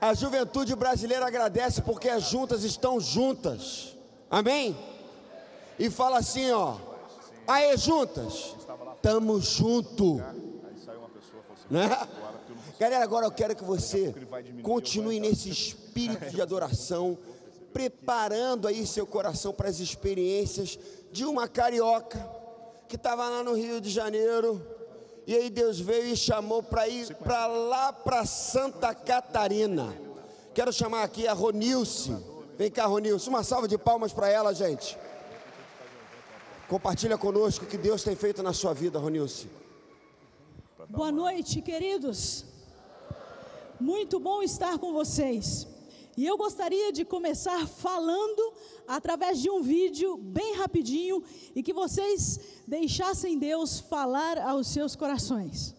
A juventude brasileira agradece porque as juntas estão juntas. Amém? E fala assim, ó. Aê, juntas. Tamo junto. Né? Galera, agora eu quero que você continue nesse espírito de adoração, preparando aí seu coração para as experiências de uma carioca que estava lá no Rio de Janeiro, e aí Deus veio e chamou para ir para lá, para Santa Catarina. Quero chamar aqui a Ronilce. Vem cá, Ronilce, uma salva de palmas para ela, gente. Compartilha conosco o que Deus tem feito na sua vida, Ronilce. Boa noite, queridos. Muito bom estar com vocês. E eu gostaria de começar falando através de um vídeo bem rapidinho e que vocês deixassem Deus falar aos seus corações.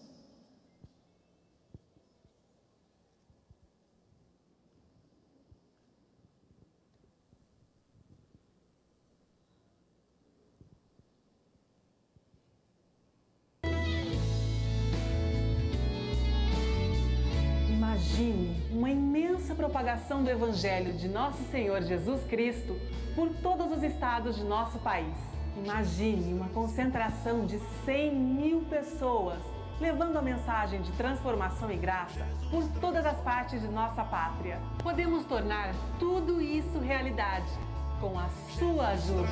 Imagine uma imensa propagação do Evangelho de Nosso Senhor Jesus Cristo por todos os estados de nosso país. Imagine uma concentração de 100.000 pessoas levando a mensagem de transformação e graça por todas as partes de nossa pátria. Podemos tornar tudo isso realidade com a sua ajuda.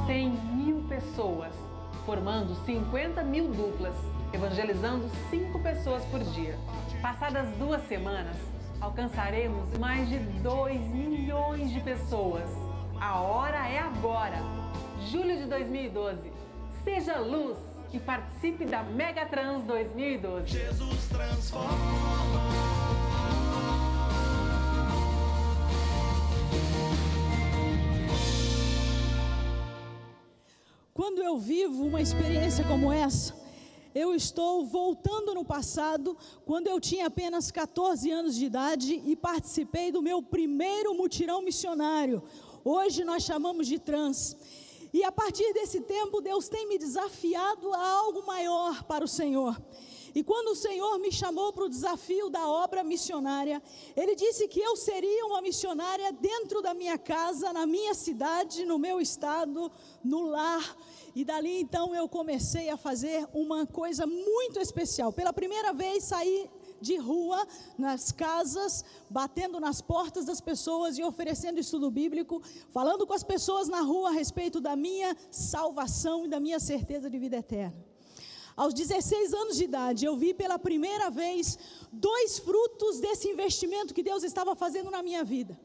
100.000 pessoas, formando 50.000 duplas, evangelizando 5 pessoas por dia. Passadas 2 semanas, alcançaremos mais de 2 milhões de pessoas. A hora é agora. Julho de 2012. Seja luz e participe da Megatrans 2012. Jesus transforma. Quando eu vivo uma experiência como essa, eu estou voltando no passado, quando eu tinha apenas 14 anos de idade e participei do meu primeiro mutirão missionário. Hoje nós chamamos de Trans. E a partir desse tempo, Deus tem me desafiado a algo maior para o Senhor. E quando o Senhor me chamou para o desafio da obra missionária, Ele disse que eu seria uma missionária dentro da minha casa, na minha cidade, no meu estado, no lar. E dali então eu comecei a fazer uma coisa muito especial. Pela primeira vez saí de rua, nas casas, batendo nas portas das pessoas e oferecendo estudo bíblico, falando com as pessoas na rua a respeito da minha salvação e da minha certeza de vida eterna. Aos 16 anos de idade, eu vi pela primeira vez 2 frutos desse investimento que Deus estava fazendo na minha vida.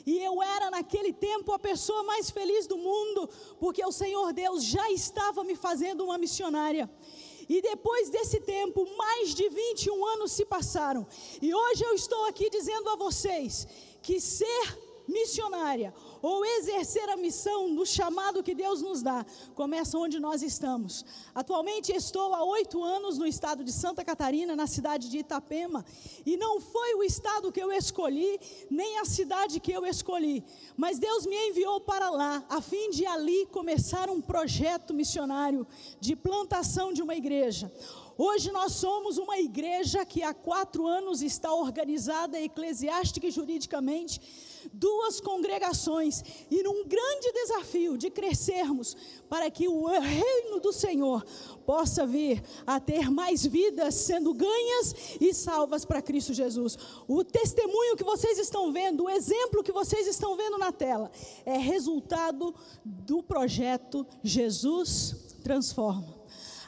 E eu era naquele tempo a pessoa mais feliz do mundo, porque o Senhor Deus já estava me fazendo uma missionária. E depois desse tempo, mais de 21 anos se passaram. E hoje eu estou aqui dizendo a vocês que ser missionária ou exercer a missão no chamado que Deus nos dá, começa onde nós estamos. Atualmente estou há 8 anos no estado de Santa Catarina, na cidade de Itapema, e não foi o estado que eu escolhi, nem a cidade que eu escolhi, mas Deus me enviou para lá, a fim de ali começar um projeto missionário de plantação de uma igreja. Hoje nós somos uma igreja que há 4 anos está organizada eclesiástica e juridicamente, 2 congregações, e num grande desafio de crescermos para que o reino do Senhor possa vir a ter mais vidas sendo ganhas e salvas para Cristo Jesus. O testemunho que vocês estão vendo, o exemplo que vocês estão vendo na tela, é resultado do projeto Jesus Transforma.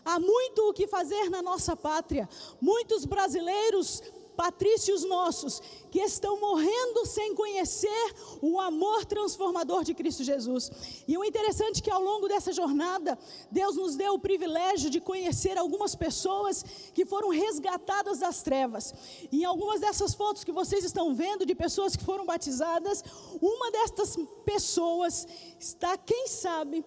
Há muito o que fazer na nossa pátria. Muitos brasileiros, patrícios nossos, que estão morrendo sem conhecer o amor transformador de Cristo Jesus. E o interessante é que ao longo dessa jornada, Deus nos deu o privilégio de conhecer algumas pessoas que foram resgatadas das trevas. E em algumas dessas fotos que vocês estão vendo, de pessoas que foram batizadas, uma destas pessoas está, quem sabe,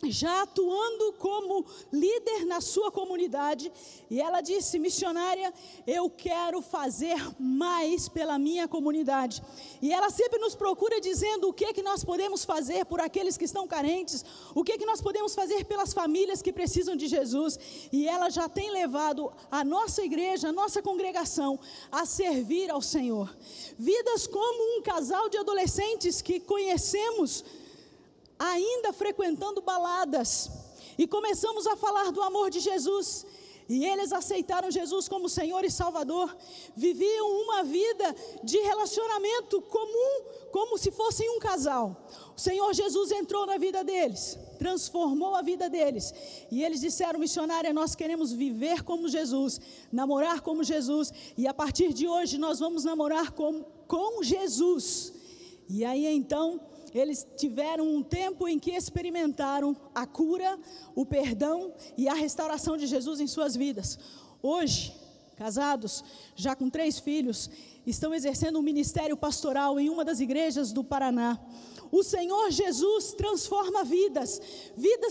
já atuando como líder na sua comunidade, e ela disse: missionária, eu quero fazer mais pela minha comunidade. E ela sempre nos procura dizendo o que nós podemos fazer por aqueles que estão carentes, o que nós podemos fazer pelas famílias que precisam de Jesus. E ela já tem levado a nossa igreja, a nossa congregação a servir ao Senhor. Vidas como um casal de adolescentes que conhecemos ainda frequentando baladas, e começamos a falar do amor de Jesus, e eles aceitaram Jesus como Senhor e Salvador, viviam uma vida de relacionamento comum, como se fossem um casal. O Senhor Jesus entrou na vida deles, transformou a vida deles, e eles disseram: missionária, nós queremos viver como Jesus, namorar como Jesus, e a partir de hoje nós vamos namorar com Jesus. E aí então eles tiveram um tempo em que experimentaram a cura, o perdão e a restauração de Jesus em suas vidas. Hoje, casados, já com 3 filhos, estão exercendo um ministério pastoral em uma das igrejas do Paraná. O Senhor Jesus transforma vidas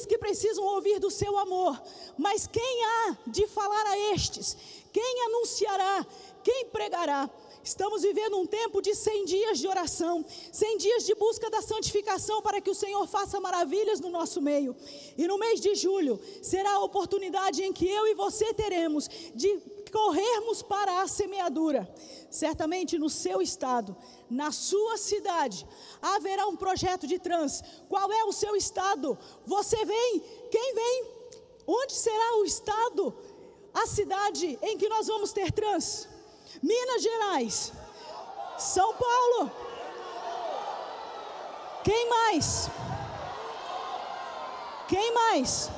que precisam ouvir do seu amor. Mas quem há de falar a estes? Quem anunciará? Quem pregará? Estamos vivendo um tempo de 100 dias de oração, 100 dias de busca da santificação, para que o Senhor faça maravilhas no nosso meio. E no mês de julho será a oportunidade em que eu e você teremos de corrermos para a semeadura. Certamente no seu estado, na sua cidade, haverá um projeto de trans. Qual é o seu estado? Você vem? Quem vem? Onde será o estado, a cidade em que nós vamos ter trans? Minas Gerais, São Paulo. Quem mais? Quem mais?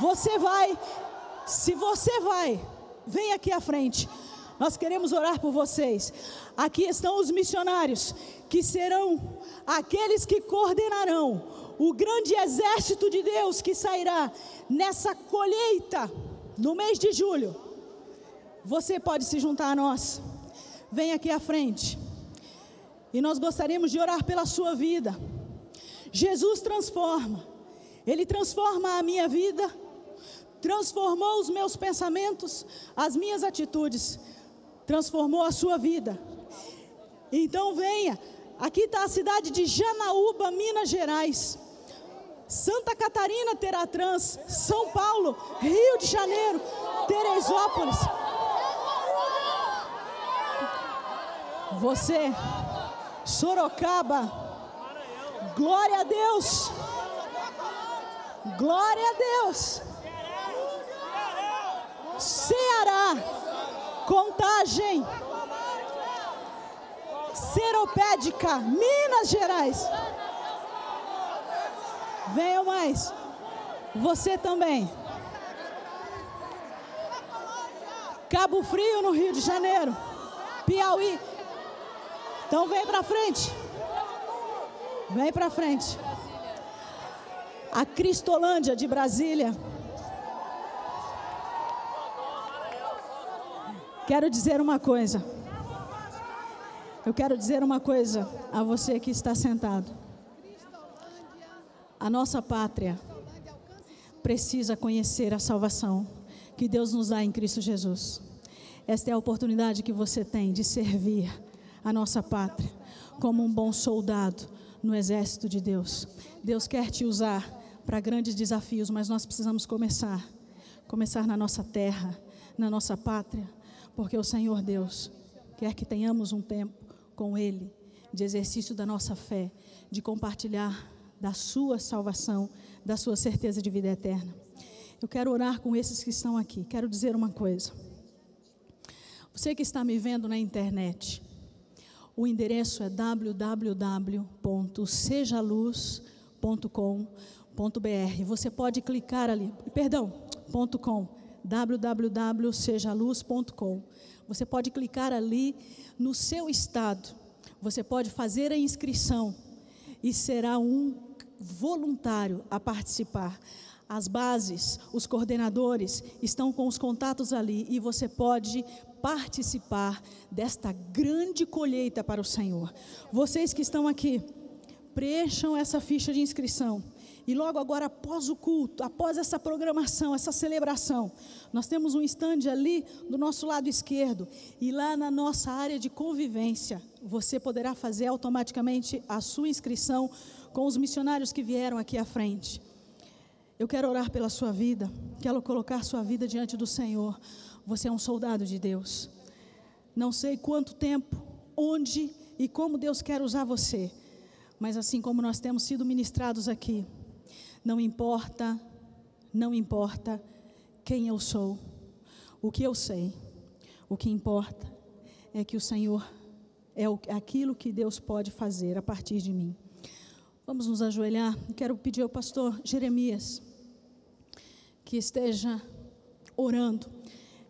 Você vai. Se você vai, vem aqui à frente. Nós queremos orar por vocês. Aqui estão os missionários, que serão aqueles que coordenarão o grande exército de Deus que sairá nessa colheita no mês de julho. Você pode se juntar a nós. Vem aqui à frente. E nós gostaríamos de orar pela sua vida. Jesus transforma. Ele transforma a minha vida. Transformou os meus pensamentos, as minhas atitudes. Transformou a sua vida. Então venha. Aqui está a cidade de Janaúba, Minas Gerais. Santa Catarina terá trans. São Paulo, Rio de Janeiro, Teresópolis. Você, Sorocaba, glória a Deus, glória a Deus. Ceará, Contagem, Seropédica, Minas Gerais. Venham mais, você também. Cabo Frio, no Rio de Janeiro, Piauí. Então vem para frente. Vem para frente. A Cristolândia de Brasília. Quero dizer uma coisa. Eu quero dizer uma coisa a você que está sentado. A nossa pátria precisa conhecer a salvação que Deus nos dá em Cristo Jesus. Esta é a oportunidade que você tem de servir a nossa pátria como um bom soldado no exército de Deus. Deus quer te usar para grandes desafios, mas nós precisamos começar na nossa terra, na nossa pátria, porque o Senhor Deus quer que tenhamos um tempo com Ele, de exercício da nossa fé, de compartilhar da sua salvação, da sua certeza de vida eterna. Eu quero orar com esses que estão aqui. Quero dizer uma coisa. Você que está me vendo na internet, o endereço é www.sejaluz.com.br. Você pode clicar ali, .com, www.sejaluz.com. Você pode clicar ali no seu estado. Você pode fazer a inscrição e será um voluntário a participar. As bases, os coordenadores estão com os contatos ali e você pode participar desta grande colheita para o Senhor. Vocês que estão aqui, preencham essa ficha de inscrição E logo agora, após o culto, após essa programação, essa celebração, nós temos um stand ali do nosso lado esquerdo. E lá na nossa área de convivência, você poderá fazer automaticamente a sua inscrição com os missionários que vieram aqui à frente. Eu quero orar pela sua vida, quero colocar sua vida diante do Senhor. Você é um soldado de Deus. Não sei quanto tempo, onde e como Deus quer usar você, mas assim como nós temos sido ministrados aqui, não importa quem eu sou, o que eu sei, o que importa é que o Senhor é aquilo que Deus pode fazer a partir de mim. Vamos nos ajoelhar. Quero pedir ao pastor Jeremias que esteja orando,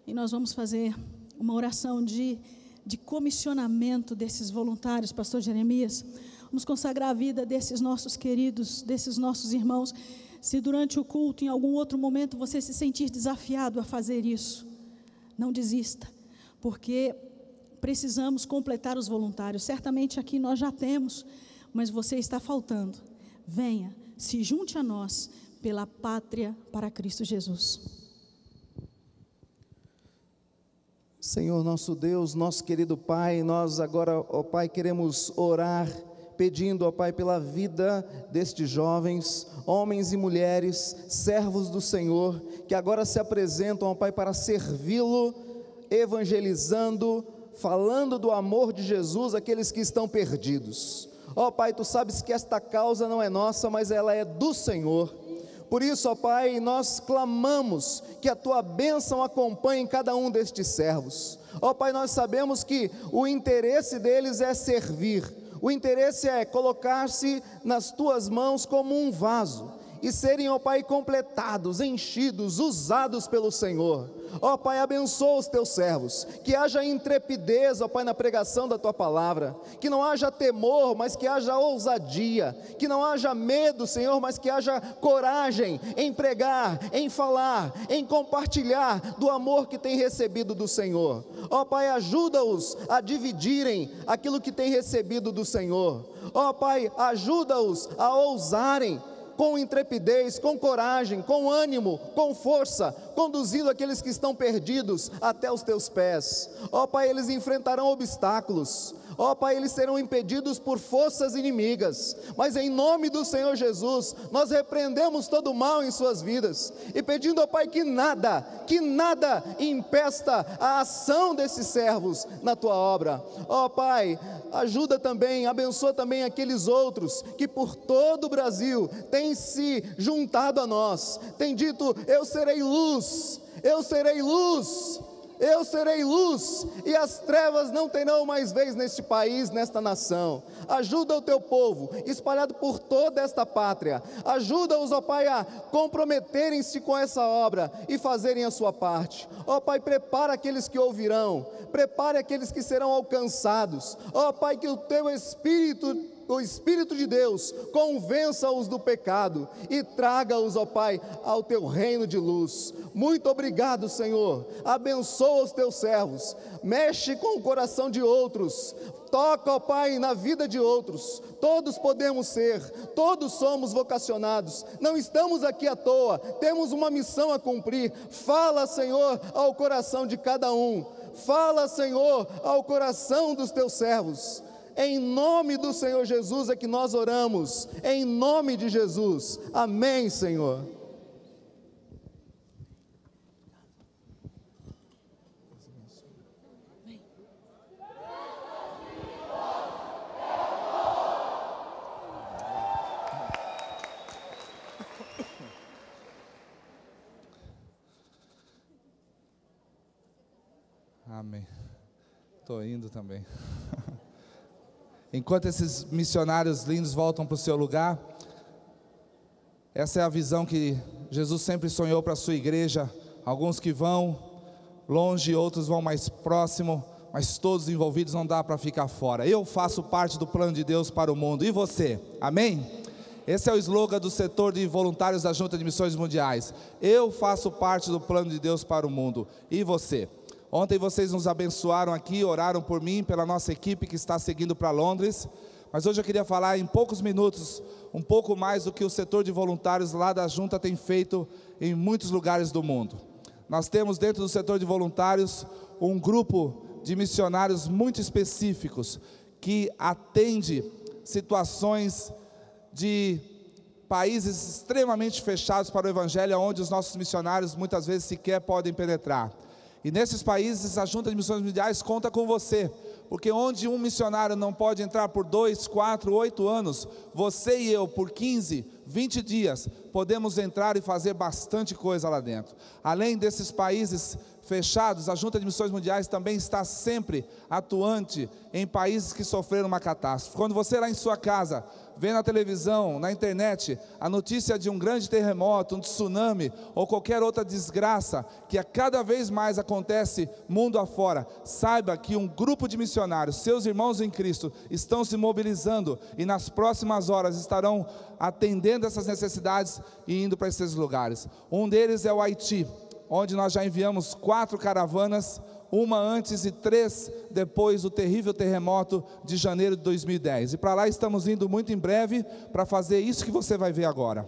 e nós vamos fazer uma oração de comissionamento desses voluntários. Pastor Jeremias, vamos consagrar a vida desses nossos queridos, desses nossos irmãos. Se durante o culto, em algum outro momento, você se sentir desafiado a fazer isso, não desista, porque precisamos completar os voluntários. Certamente aqui nós já temos, mas você está faltando. Venha, se junte a nós pela pátria para Cristo Jesus. Senhor nosso Deus, nosso querido Pai, nós agora, ó Pai, queremos orar, pedindo, ó Pai, pela vida destes jovens, homens e mulheres, servos do Senhor, que agora se apresentam, ó Pai, para servi-lo, evangelizando, falando do amor de Jesus àqueles que estão perdidos. Ó Pai, Tu sabes que esta causa não é nossa, mas ela é do Senhor. Por isso, ó Pai, nós clamamos que a Tua bênção acompanhe cada um destes servos. Ó Pai, nós sabemos que o interesse deles é servir, o interesse é colocar-se nas Tuas mãos como um vaso, e serem, ó Pai, completados, enchidos, usados pelo Senhor. Ó Pai, abençoa os Teus servos, que haja intrepidez, ó Pai, na pregação da Tua palavra, que não haja temor, mas que haja ousadia, que não haja medo, Senhor, mas que haja coragem em pregar, em falar, em compartilhar do amor que tem recebido do Senhor. Ó Pai, ajuda-os a dividirem aquilo que tem recebido do Senhor. Ó Pai, ajuda-os a ousarem com intrepidez, com coragem, com ânimo, com força, conduzindo aqueles que estão perdidos até os Teus pés. Ó Pai, eles enfrentarão obstáculos. Ó Pai, eles serão impedidos por forças inimigas, mas em nome do Senhor Jesus, nós repreendemos todo o mal em suas vidas, e pedindo, ó Pai, que nada impeça a ação desses servos na Tua obra. Ó Pai, ajuda também, abençoa também aqueles outros que por todo o Brasil têm se juntado a nós, têm dito: eu serei luz, eu serei luz, eu serei luz, e as trevas não terão mais vez neste país, nesta nação. Ajuda o Teu povo, espalhado por toda esta pátria. Ajuda-os, ó Pai, a comprometerem-se com essa obra e fazerem a sua parte. Ó Pai, prepara aqueles que ouvirão, prepare aqueles que serão alcançados. Ó Pai, que o Teu Espírito, o Espírito de Deus, convença-os do pecado e traga-os, ó Pai, ao Teu reino de luz. Muito obrigado, Senhor. Abençoa os Teus servos, mexe com o coração de outros, toca, ó Pai, na vida de outros. Todos podemos ser, todos somos vocacionados, não estamos aqui à toa, temos uma missão a cumprir. Fala, Senhor, ao coração de cada um, fala, Senhor, ao coração dos Teus servos. Em nome do Senhor Jesus é que nós oramos, em nome de Jesus, amém, Senhor. Amém. Estou indo também. Enquanto esses missionários lindos voltam para o seu lugar, essa é a visão que Jesus sempre sonhou para a sua igreja. Alguns que vão longe, outros vão mais próximo, mas todos envolvidos, não dá para ficar fora. Eu faço parte do plano de Deus para o mundo, e você? Amém? Esse é o slogan do setor de voluntários da Junta de Missões Mundiais. Eu faço parte do plano de Deus para o mundo, e você? Ontem vocês nos abençoaram aqui, oraram por mim, pela nossa equipe que está seguindo para Londres, Mas hoje eu queria falar em poucos minutos, um pouco mais do que o setor de voluntários lá da Junta tem feito em muitos lugares do mundo. Nós temos dentro do setor de voluntários um grupo de missionários muito específicos, que atende situações de países extremamente fechados para o Evangelho, onde os nossos missionários muitas vezes sequer podem penetrar. E nesses países a Junta de Missões Mundiais conta com você, porque onde um missionário não pode entrar por 2, 4, 8 anos, você e eu por 15, 20 dias, podemos entrar e fazer bastante coisa lá dentro. Além desses países fechados, a Junta de Missões Mundiais também está sempre atuante em países que sofreram uma catástrofe. Quando você lá em sua casa vê na televisão, na internet, a notícia de um grande terremoto, um tsunami ou qualquer outra desgraça que a cada vez mais acontece mundo afora, saiba que um grupo de missionários, seus irmãos em Cristo, estão se mobilizando e nas próximas horas estarão atendendo essas necessidades e indo para esses lugares. Um deles é o Haiti, onde nós já enviamos 4 caravanas, uma antes e 3 depois do terrível terremoto de janeiro de 2010. E para lá estamos indo muito em breve para fazer isso que você vai ver agora.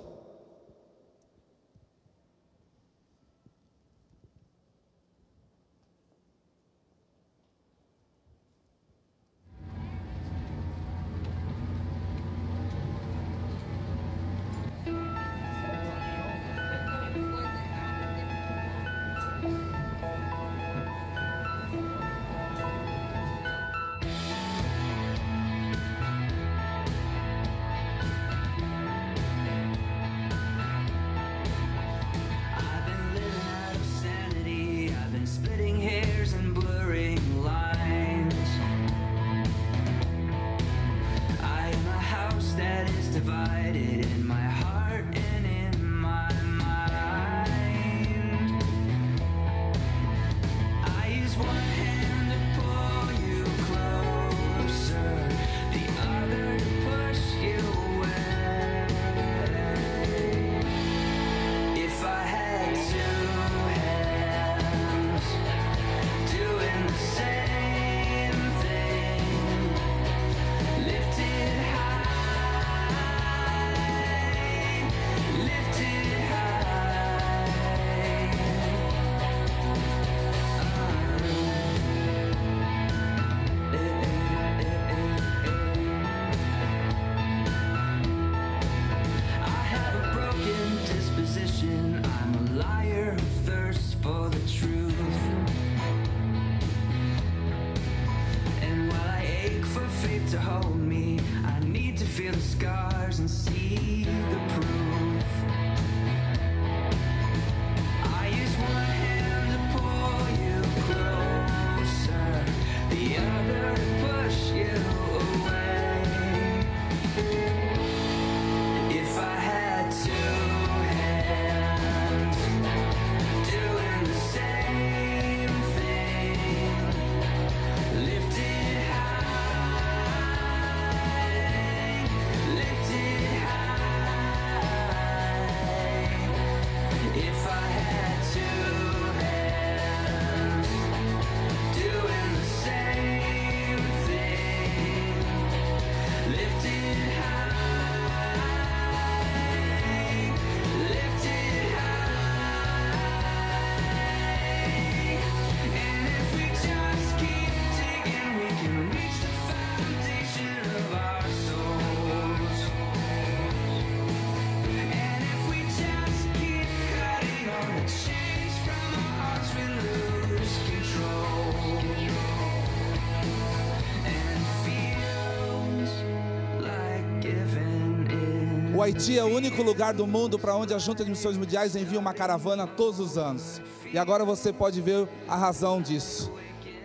O Haiti é o único lugar do mundo para onde a Junta de Missões Mundiais envia uma caravana todos os anos. E agora você pode ver a razão disso.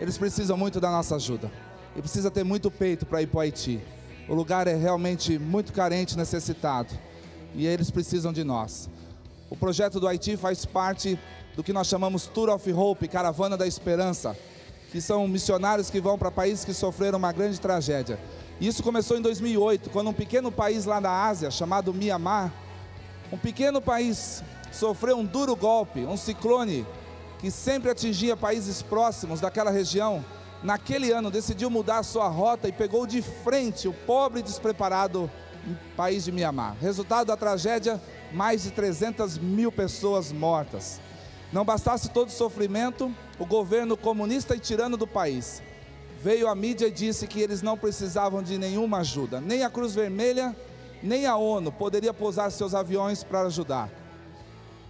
Eles precisam muito da nossa ajuda. E precisa ter muito peito para ir para o Haiti. O lugar é realmente muito carente, necessitado. E eles precisam de nós. O projeto do Haiti faz parte do que nós chamamos Tour of Hope, Caravana da Esperança, que são missionários que vão para países que sofreram uma grande tragédia. Isso começou em 2008, quando um pequeno país lá da Ásia, chamado Mianmar, um pequeno país sofreu um duro golpe, um ciclone que sempre atingia países próximos daquela região, naquele ano, decidiu mudar a sua rota e pegou de frente o pobre e despreparado país de Mianmar. Resultado da tragédia, mais de 300 mil pessoas mortas. Não bastasse todo o sofrimento, o governo comunista e tirano do país veio à mídia e disse que eles não precisavam de nenhuma ajuda. Nem a Cruz Vermelha, nem a ONU poderia pousar seus aviões para ajudar.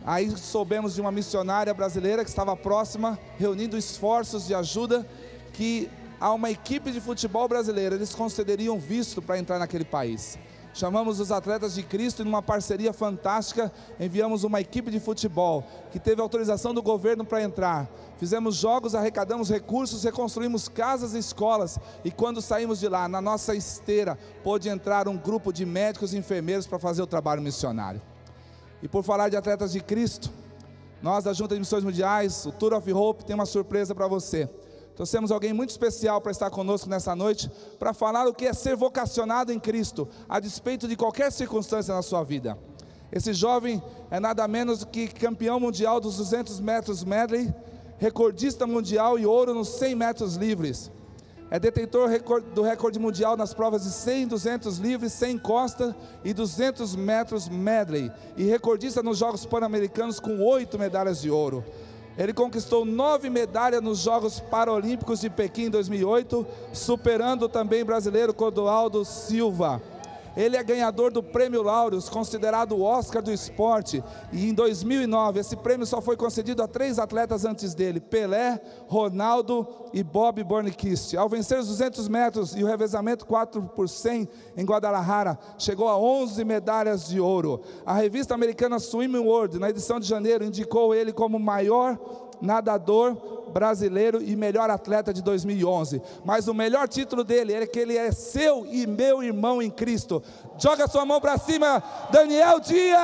Aí soubemos de uma missionária brasileira que estava próxima, reunindo esforços de ajuda, que a uma equipe de futebol brasileira eles concederiam visto para entrar naquele país. Chamamos os atletas de Cristo e numa parceria fantástica, enviamos uma equipe de futebol, que teve autorização do governo para entrar. Fizemos jogos, arrecadamos recursos, reconstruímos casas e escolas, e quando saímos de lá, na nossa esteira, pôde entrar um grupo de médicos e enfermeiros para fazer o trabalho missionário. E por falar de atletas de Cristo, nós da Junta de Missões Mundiais, o Tour of Hope, tem uma surpresa para você. Trouxemos alguém muito especial para estar conosco nessa noite, para falar o que é ser vocacionado em Cristo, a despeito de qualquer circunstância na sua vida. Esse jovem é nada menos do que campeão mundial dos 200 metros medley, recordista mundial e ouro nos 100 metros livres. É detentor do recorde mundial nas provas de 100, 200 livres, 100 costa e 200 metros medley, e recordista nos Jogos Pan-Americanos com 8 medalhas de ouro. Ele conquistou 9 medalhas nos Jogos Paralímpicos de Pequim em 2008, superando também o brasileiro Clodoaldo Silva. Ele é ganhador do Prêmio Laureus, considerado o Oscar do esporte, e em 2009 esse prêmio só foi concedido a 3 atletas antes dele: Pelé, Ronaldo e Bob Burnquist. Ao vencer os 200 metros e o revezamento 4x100 em Guadalajara, chegou a 11 medalhas de ouro. A revista americana Swimming World, na edição de janeiro, indicou ele como o maior nadador brasileiro e melhor atleta de 2011, mas o melhor título dele é que ele é seu e meu irmão em Cristo. Joga sua mão para cima, Daniel Dias.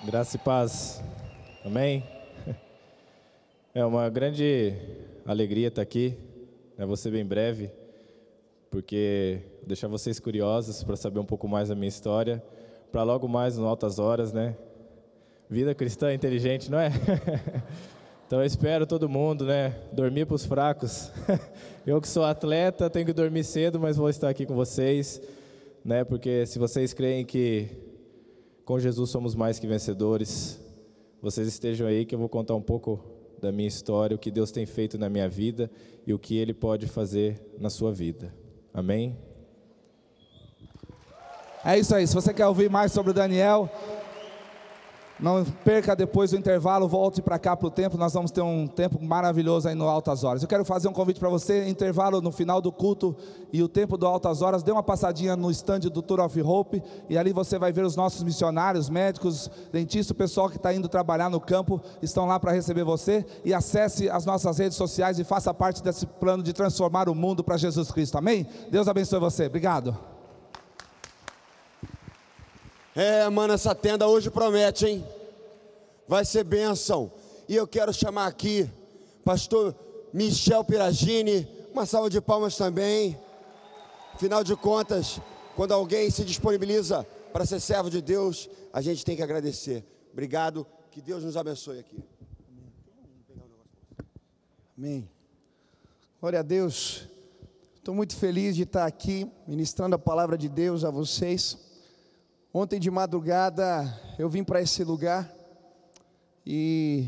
Graça e paz, amém? É uma grande alegria estar aqui, né? Vou ser bem breve, porque vou deixar vocês curiosos para saber um pouco mais da minha história, para logo mais no Altas Horas, né? Vida cristã inteligente, não é? Então eu espero todo mundo, né? Dormir para os fracos. Eu que sou atleta, tenho que dormir cedo, mas vou estar aqui com vocês, né? Porque se vocês creem que com Jesus somos mais que vencedores, vocês estejam aí que eu vou contar um pouco da minha história, o que Deus tem feito na minha vida e o que Ele pode fazer na sua vida. Amém? É isso aí, se você quer ouvir mais sobre o Daniel, não perca depois do intervalo, volte para cá para o templo, nós vamos ter um tempo maravilhoso aí no Altas Horas. Eu quero fazer um convite para você, intervalo no final do culto e o tempo do Altas Horas, dê uma passadinha no stand do Tour of Hope, e ali você vai ver os nossos missionários, médicos, dentistas, o pessoal que está indo trabalhar no campo, estão lá para receber você, e acesse as nossas redes sociais e faça parte desse plano de transformar o mundo para Jesus Cristo, amém? Deus abençoe você, obrigado. Mano, essa tenda hoje promete, hein? Vai ser bênção. E eu quero chamar aqui pastor Michel Piragini, uma salva de palmas também. Afinal de contas, quando alguém se disponibiliza para ser servo de Deus, a gente tem que agradecer. Obrigado, que Deus nos abençoe aqui. Amém. Glória a Deus. Estou muito feliz de estar aqui ministrando a palavra de Deus a vocês. Ontem de madrugada eu vim para esse lugar e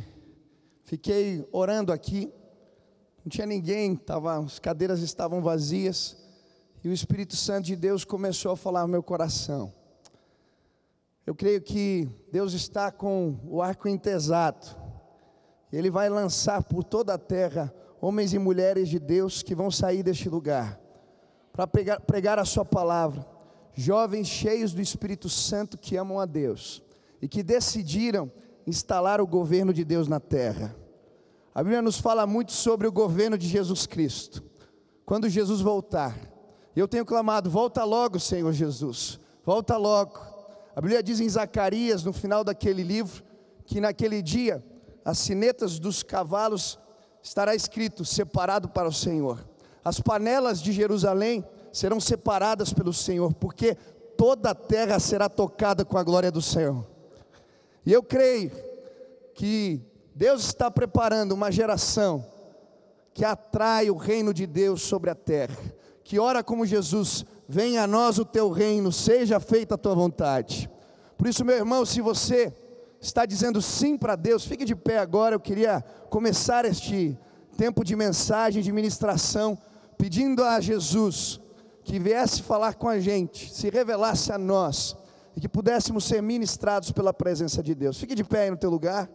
fiquei orando aqui. Não tinha ninguém, as cadeiras estavam vazias e o Espírito Santo de Deus começou a falar no meu coração. Eu creio que Deus está com o arco entesado. Ele vai lançar por toda a terra homens e mulheres de Deus que vão sair deste lugar para pregar a sua palavra. Jovens cheios do Espírito Santo que amam a Deus e que decidiram instalar o governo de Deus na terra. A Bíblia nos fala muito sobre o governo de Jesus Cristo. Quando Jesus voltar, eu tenho clamado: volta logo, Senhor Jesus, volta logo. A Bíblia diz em Zacarias, no final daquele livro, que naquele dia as sinetas dos cavalos estará escrito: separado para o Senhor. As panelas de Jerusalém serão separadas pelo Senhor, porque toda a terra será tocada com a glória do Senhor. E eu creio que Deus está preparando uma geração que atrai o reino de Deus sobre a terra, que ora como Jesus: venha a nós o teu reino, seja feita a tua vontade. Por isso, meu irmão, se você está dizendo sim para Deus, fique de pé agora. Eu queria começar este tempo de mensagem, de ministração, pedindo a Jesus que viesse falar com a gente, se revelasse a nós, e que pudéssemos ser ministrados pela presença de Deus. Fique de pé aí no teu lugar.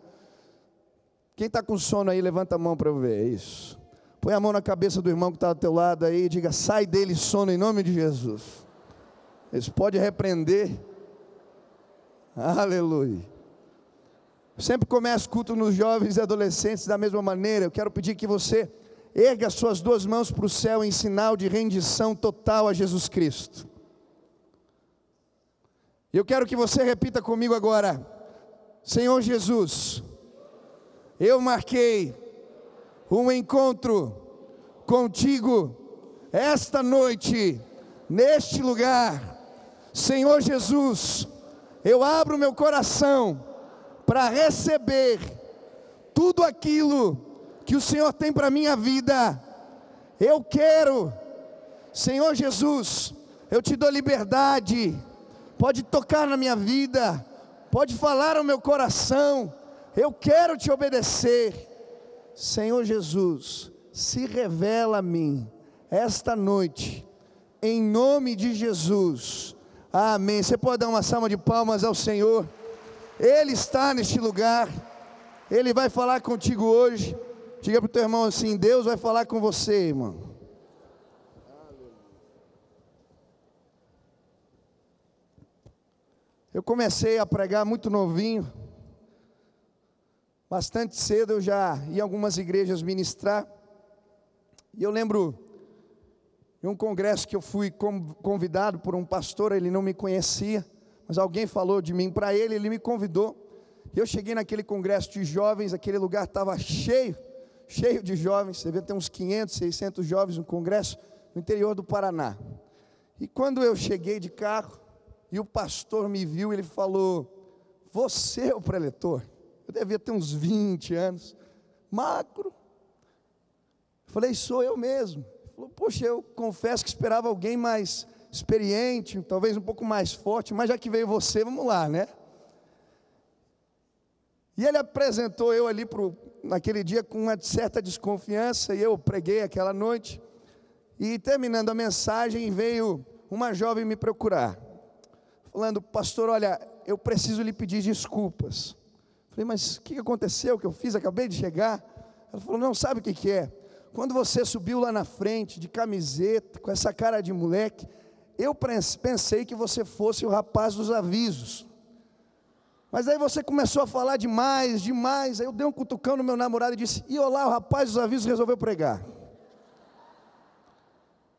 Quem está com sono aí, levanta a mão para eu ver. Isso. Põe a mão na cabeça do irmão que está ao teu lado aí e diga: sai dele sono em nome de Jesus. Isso pode repreender. Aleluia. Eu sempre começo culto nos jovens e adolescentes da mesma maneira. Eu quero pedir que você erga as suas duas mãos para o céu em sinal de rendição total a Jesus Cristo. Eu quero que você repita comigo agora: Senhor Jesus, eu marquei um encontro contigo esta noite, neste lugar. Senhor Jesus, eu abro meu coração para receber tudo aquilo que o Senhor tem para a minha vida. Eu quero, Senhor Jesus, eu te dou liberdade, pode tocar na minha vida, pode falar ao meu coração, eu quero te obedecer. Senhor Jesus, se revela a mim esta noite, em nome de Jesus, amém. Você pode dar uma salva de palmas ao Senhor? Ele está neste lugar, Ele vai falar contigo hoje. Diga para o teu irmão assim: Deus vai falar com você, irmão. Eu comecei a pregar muito novinho, bastante cedo. Eu já ia em algumas igrejas ministrar, e eu lembro de um congresso que eu fui convidado por um pastor. Ele não me conhecia, mas alguém falou de mim para ele, ele me convidou. Eu cheguei naquele congresso de jovens, aquele lugar estava cheio de jovens, você devia ter uns 500, 600 jovens no congresso, no interior do Paraná. E quando eu cheguei de carro, e o pastor me viu, ele falou: você é o preletor? Eu devia ter uns 20 anos, magro. Eu falei: sou eu mesmo. Ele falou: poxa, eu confesso que esperava alguém mais experiente, talvez um pouco mais forte, mas já que veio você, vamos lá, né? E ele apresentou eu ali naquele dia com uma certa desconfiança, e eu preguei aquela noite, e terminando a mensagem, veio uma jovem me procurar, falando: pastor, olha, eu preciso lhe pedir desculpas. Falei: mas o que aconteceu, o que eu fiz? Acabei de chegar. Ela falou: não, sabe o que é? Quando você subiu lá na frente, de camiseta, com essa cara de moleque, eu pensei que você fosse o rapaz dos avisos. Mas aí você começou a falar demais, aí eu dei um cutucão no meu namorado e disse: e olá, o rapaz dos avisos resolveu pregar.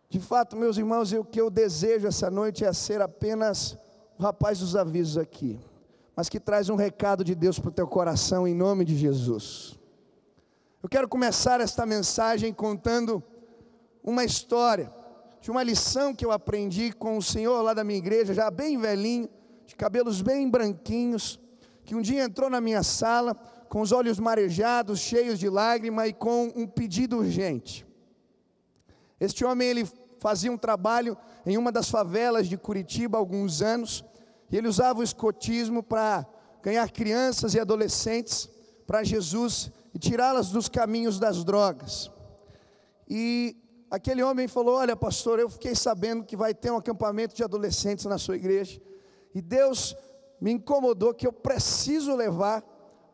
De fato, meus irmãos, o que eu desejo essa noite é ser apenas o rapaz dos avisos aqui, mas que traz um recado de Deus para o teu coração, em nome de Jesus. Eu quero começar esta mensagem contando uma história de uma lição que eu aprendi com o senhor lá da minha igreja, já bem velhinho, de cabelos bem branquinhos, que um dia entrou na minha sala, com os olhos marejados, cheios de lágrima e com um pedido urgente. Este homem, ele fazia um trabalho em uma das favelas de Curitiba há alguns anos, e ele usava o escotismo para ganhar crianças e adolescentes para Jesus e tirá-las dos caminhos das drogas. E aquele homem falou: olha, pastor, eu fiquei sabendo que vai ter um acampamento de adolescentes na sua igreja, e Deus me incomodou que eu preciso levar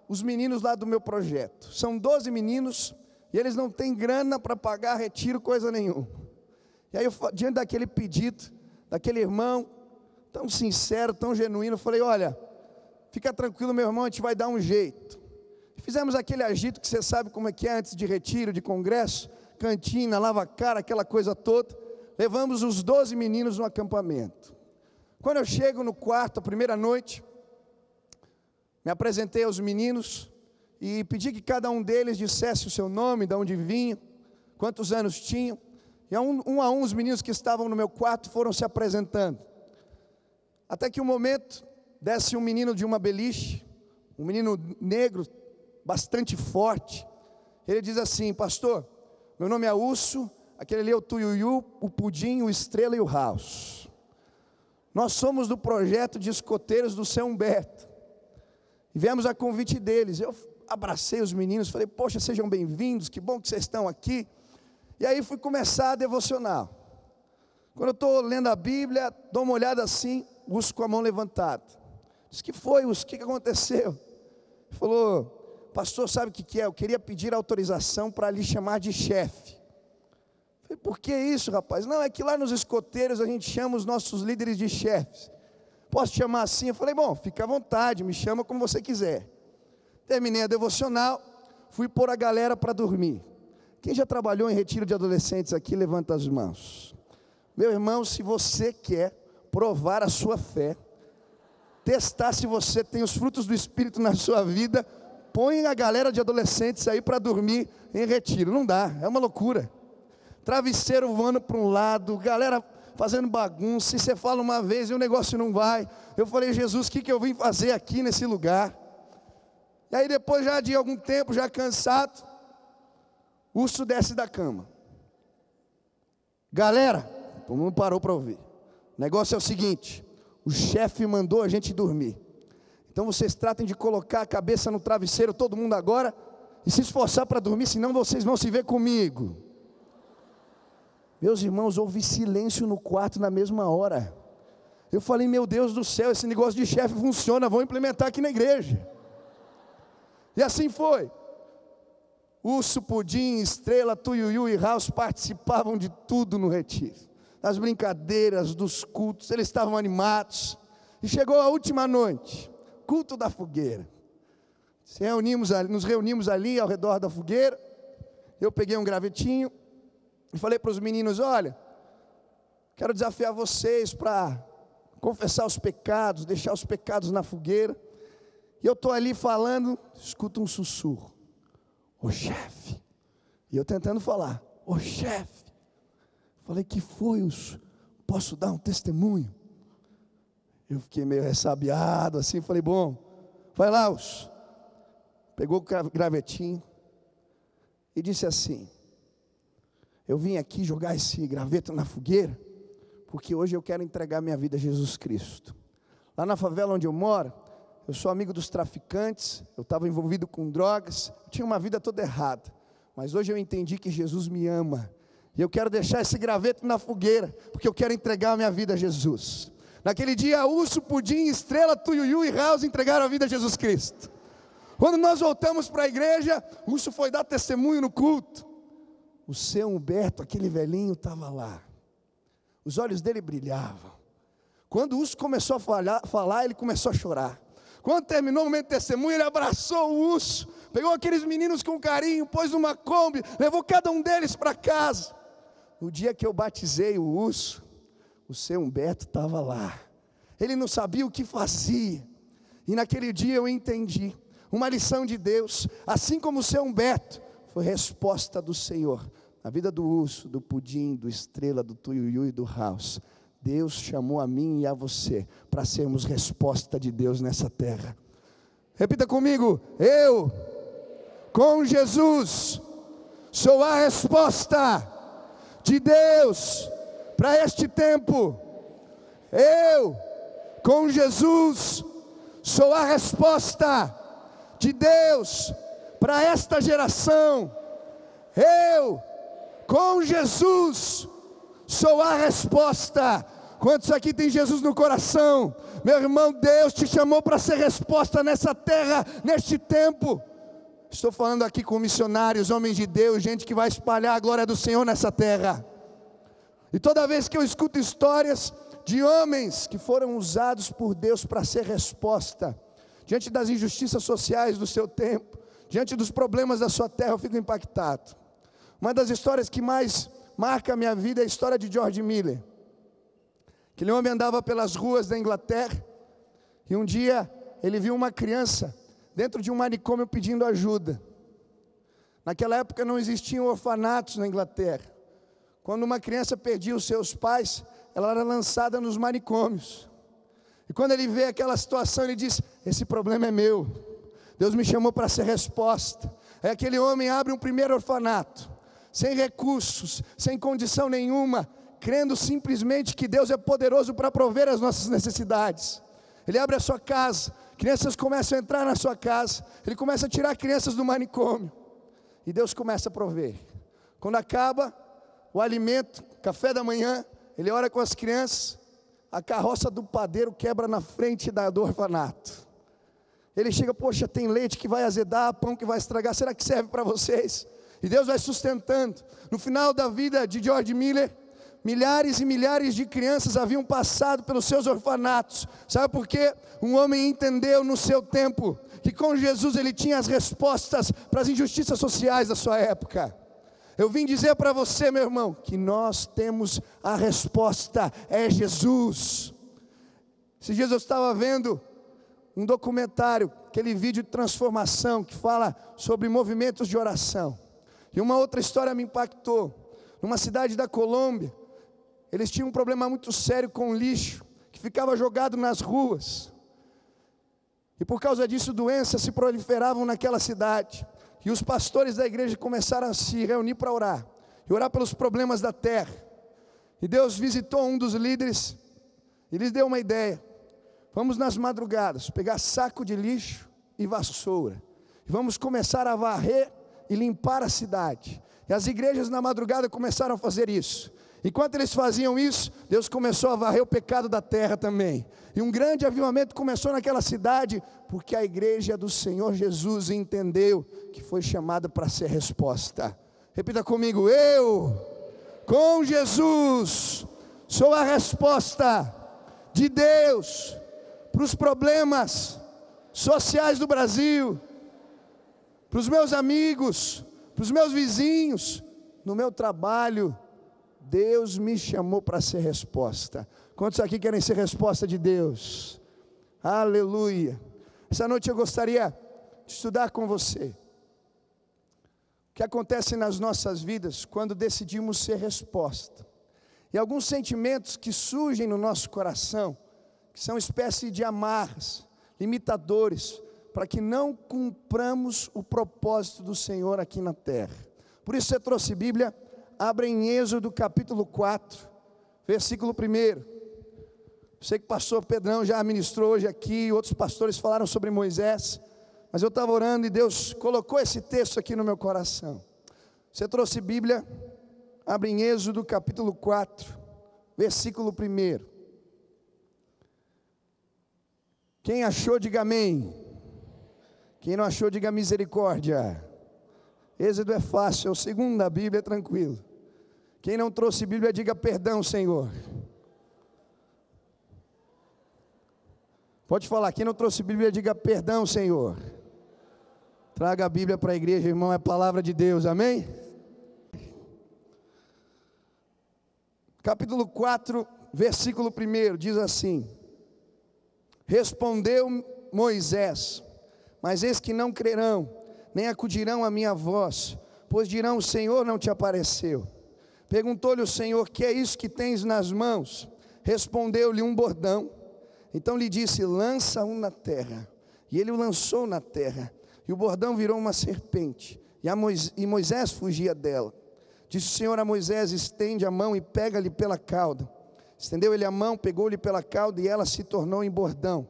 os meninos lá do meu projeto. São 12 meninos, e eles não têm grana para pagar retiro, coisa nenhuma. E aí, diante daquele pedido, daquele irmão, tão sincero, tão genuíno, eu falei: olha, fica tranquilo, meu irmão, a gente vai dar um jeito. Fizemos aquele agito que você sabe como é que é antes de retiro, de congresso, cantina, lava-cara, aquela coisa toda. Levamos os 12 meninos no acampamento. Quando eu chego no quarto, a primeira noite, me apresentei aos meninos e pedi que cada um deles dissesse o seu nome, de onde vinha, quantos anos tinham. E um a um os meninos que estavam no meu quarto foram se apresentando. Até que um momento, desce um menino de uma beliche, um menino negro, bastante forte. Ele diz assim: pastor, meu nome é Urso, aquele ali é o Tuiuiu, o Pudim, o Estrela e o House. Nós somos do projeto de escoteiros do Seu Humberto. E viemos a convite deles. Eu abracei os meninos, falei: poxa, sejam bem-vindos, que bom que vocês estão aqui. E aí fui começar a devocional. Quando eu estou lendo a Bíblia, dou uma olhada assim, Urso com a mão levantada. Diz: que foi, Urso? O que aconteceu? Ele falou: pastor, sabe o que é? Eu queria pedir autorização para lhe chamar de chefe. Falei: por que isso, rapaz? Não, é que lá nos escoteiros a gente chama os nossos líderes de chefes. Posso te chamar assim? Eu falei: bom, fica à vontade, me chama como você quiser. Terminei a devocional, fui pôr a galera para dormir. Quem já trabalhou em retiro de adolescentes aqui, levanta as mãos. Meu irmão, se você quer provar a sua fé, testar se você tem os frutos do Espírito na sua vida, põe a galera de adolescentes aí para dormir em retiro. Não dá, é uma loucura. Travesseiro voando para um lado, galera fazendo bagunça, e você fala uma vez e o negócio não vai. Eu falei: Jesus, o que eu vim fazer aqui nesse lugar? E aí depois já de algum tempo, já cansado, o Urso desce da cama. Galera, todo mundo parou para ouvir. O negócio é o seguinte: o chefe mandou a gente dormir. Então vocês tratem de colocar a cabeça no travesseiro, todo mundo agora, e se esforçar para dormir, senão vocês vão se ver comigo. Meus irmãos, houve silêncio no quarto na mesma hora. Eu falei: meu Deus do céu, esse negócio de chefe funciona, vamos implementar aqui na igreja. E assim foi. Urso, Pudim, Estrela, Tuiuiu e House participavam de tudo no retiro. Das brincadeiras, dos cultos, eles estavam animados. E chegou a última noite, culto da fogueira. Nos reunimos ali ao redor da fogueira. Eu peguei um gravetinho e falei para os meninos: olha, quero desafiar vocês para confessar os pecados, deixar os pecados na fogueira. E eu estou ali falando, escuto um sussurro: ô chefe. E eu tentando falar: ô chefe. Falei: que foi, Urso? Posso dar um testemunho? Eu fiquei meio ressabiado assim, falei: bom, vai lá, Urso. Pegou o gravetinho e disse assim: eu vim aqui jogar esse graveto na fogueira, porque hoje eu quero entregar minha vida a Jesus Cristo. Lá na favela onde eu moro, eu sou amigo dos traficantes, eu estava envolvido com drogas, tinha uma vida toda errada. Mas hoje eu entendi que Jesus me ama. E eu quero deixar esse graveto na fogueira, porque eu quero entregar a minha vida a Jesus. Naquele dia, Urso, Pudim, Estrela, Tuiuiu e House entregaram a vida a Jesus Cristo. Quando nós voltamos para a igreja, Urso foi dar testemunho no culto. O Seu Humberto, aquele velhinho, estava lá. Os olhos dele brilhavam. Quando o Urso começou a falar, ele começou a chorar. Quando terminou o momento de testemunho, ele abraçou o Urso, pegou aqueles meninos com carinho, pôs numa Kombi, levou cada um deles para casa. No dia que eu batizei o Urso, o Seu Humberto estava lá. Ele não sabia o que fazia. E naquele dia eu entendi uma lição de Deus. Assim como o Seu Humberto foi resposta do Senhor na vida do Urso, do Pudim, do Estrela, do Tuiuiu e do House. Deus chamou a mim e a você para sermos resposta de Deus nessa terra. Repita comigo: eu, com Jesus, sou a resposta de Deus para este tempo. Eu, com Jesus, sou a resposta de Deus para esta geração. Eu, com Jesus, sou a resposta. Quantos aqui tem Jesus no coração? Meu irmão, Deus te chamou para ser resposta nessa terra, neste tempo. Estou falando aqui com missionários, homens de Deus, gente que vai espalhar a glória do Senhor nessa terra. E toda vez que eu escuto histórias de homens que foram usados por Deus para ser resposta diante das injustiças sociais do seu tempo, diante dos problemas da sua terra, eu fico impactado. Uma das histórias que mais marca a minha vida é a história de George Miller. Aquele homem andava pelas ruas da Inglaterra e um dia ele viu uma criança dentro de um manicômio pedindo ajuda. Naquela época não existiam orfanatos na Inglaterra. quando uma criança perdia os seus pais, ela era lançada nos manicômios. E quando ele vê aquela situação, ele diz: esse problema é meu, Deus me chamou para ser resposta. Aí aquele homem abre um primeiro orfanato, sem recursos, sem condição nenhuma, crendo simplesmente que Deus é poderoso para prover as nossas necessidades. Ele abre a sua casa, crianças começam a entrar na sua casa, ele começa a tirar crianças do manicômio, e Deus começa a prover. Quando acaba o alimento, café da manhã, ele ora com as crianças, a carroça do padeiro quebra na frente do orfanato. Ele chega: poxa, tem leite que vai azedar, pão que vai estragar, será que serve para vocês? E Deus vai sustentando. No final da vida de George Miller, milhares e milhares de crianças haviam passado pelos seus orfanatos. Sabe por quê? Um homem entendeu no seu tempo que com Jesus ele tinha as respostas para as injustiças sociais da sua época. Eu vim dizer para você, meu irmão, que nós temos a resposta, é Jesus. Esses dias eu estava vendo um documentário, aquele vídeo de transformação que fala sobre movimentos de oração. E uma outra história me impactou. Numa cidade da Colômbia, eles tinham um problema muito sério com lixo, que ficava jogado nas ruas. E por causa disso, doenças se proliferavam naquela cidade. E os pastores da igreja começaram a se reunir para orar. E orar pelos problemas da terra. E Deus visitou um dos líderes e lhes deu uma ideia: vamos nas madrugadas pegar saco de lixo e vassoura, e vamos começar a varrer e limpar a cidade. E as igrejas na madrugada começaram a fazer isso. Enquanto eles faziam isso, Deus começou a varrer o pecado da terra também. E um grande avivamento começou naquela cidade, porque a igreja do Senhor Jesus entendeu que foi chamada para ser resposta. Repita comigo: eu, com Jesus, sou a resposta de Deus para os problemas sociais do Brasil, para os meus amigos, para os meus vizinhos, no meu trabalho. Deus me chamou para ser resposta. Quantos aqui querem ser resposta de Deus? Aleluia. Essa noite eu gostaria de estudar com você o que acontece nas nossas vidas quando decidimos ser resposta. E alguns sentimentos que surgem no nosso coração, que são espécie de amarras, limitadores, para que não cumpramos o propósito do Senhor aqui na terra. Por isso você trouxe Bíblia, abre em Êxodo capítulo 4, versículo 1. Sei que o pastor Pedrão já ministrou hoje aqui, outros pastores falaram sobre Moisés, mas eu estava orando e Deus colocou esse texto aqui no meu coração. Você trouxe Bíblia, abre em Êxodo capítulo 4, versículo 1. Quem achou, diga amém. Quem não achou, diga misericórdia. Êxodo é fácil, é o segundo da Bíblia, é tranquilo. Quem não trouxe Bíblia, diga perdão, Senhor. Pode falar, quem não trouxe Bíblia, diga perdão, Senhor. Traga a Bíblia para a igreja, irmão, é a palavra de Deus, amém? Capítulo 4, versículo 1, diz assim: respondeu Moisés: mas eis que não crerão, nem acudirão à minha voz, pois dirão: o Senhor não te apareceu. Perguntou-lhe o Senhor: que é isso que tens nas mãos? Respondeu-lhe: um bordão. Então lhe disse: lança um na terra. E ele o lançou na terra, e o bordão virou uma serpente, e Moisés fugia dela. Disse o Senhor a Moisés: estende a mão e pega-lhe pela cauda. Estendeu ele a mão, pegou-lhe pela cauda, e ela se tornou em bordão,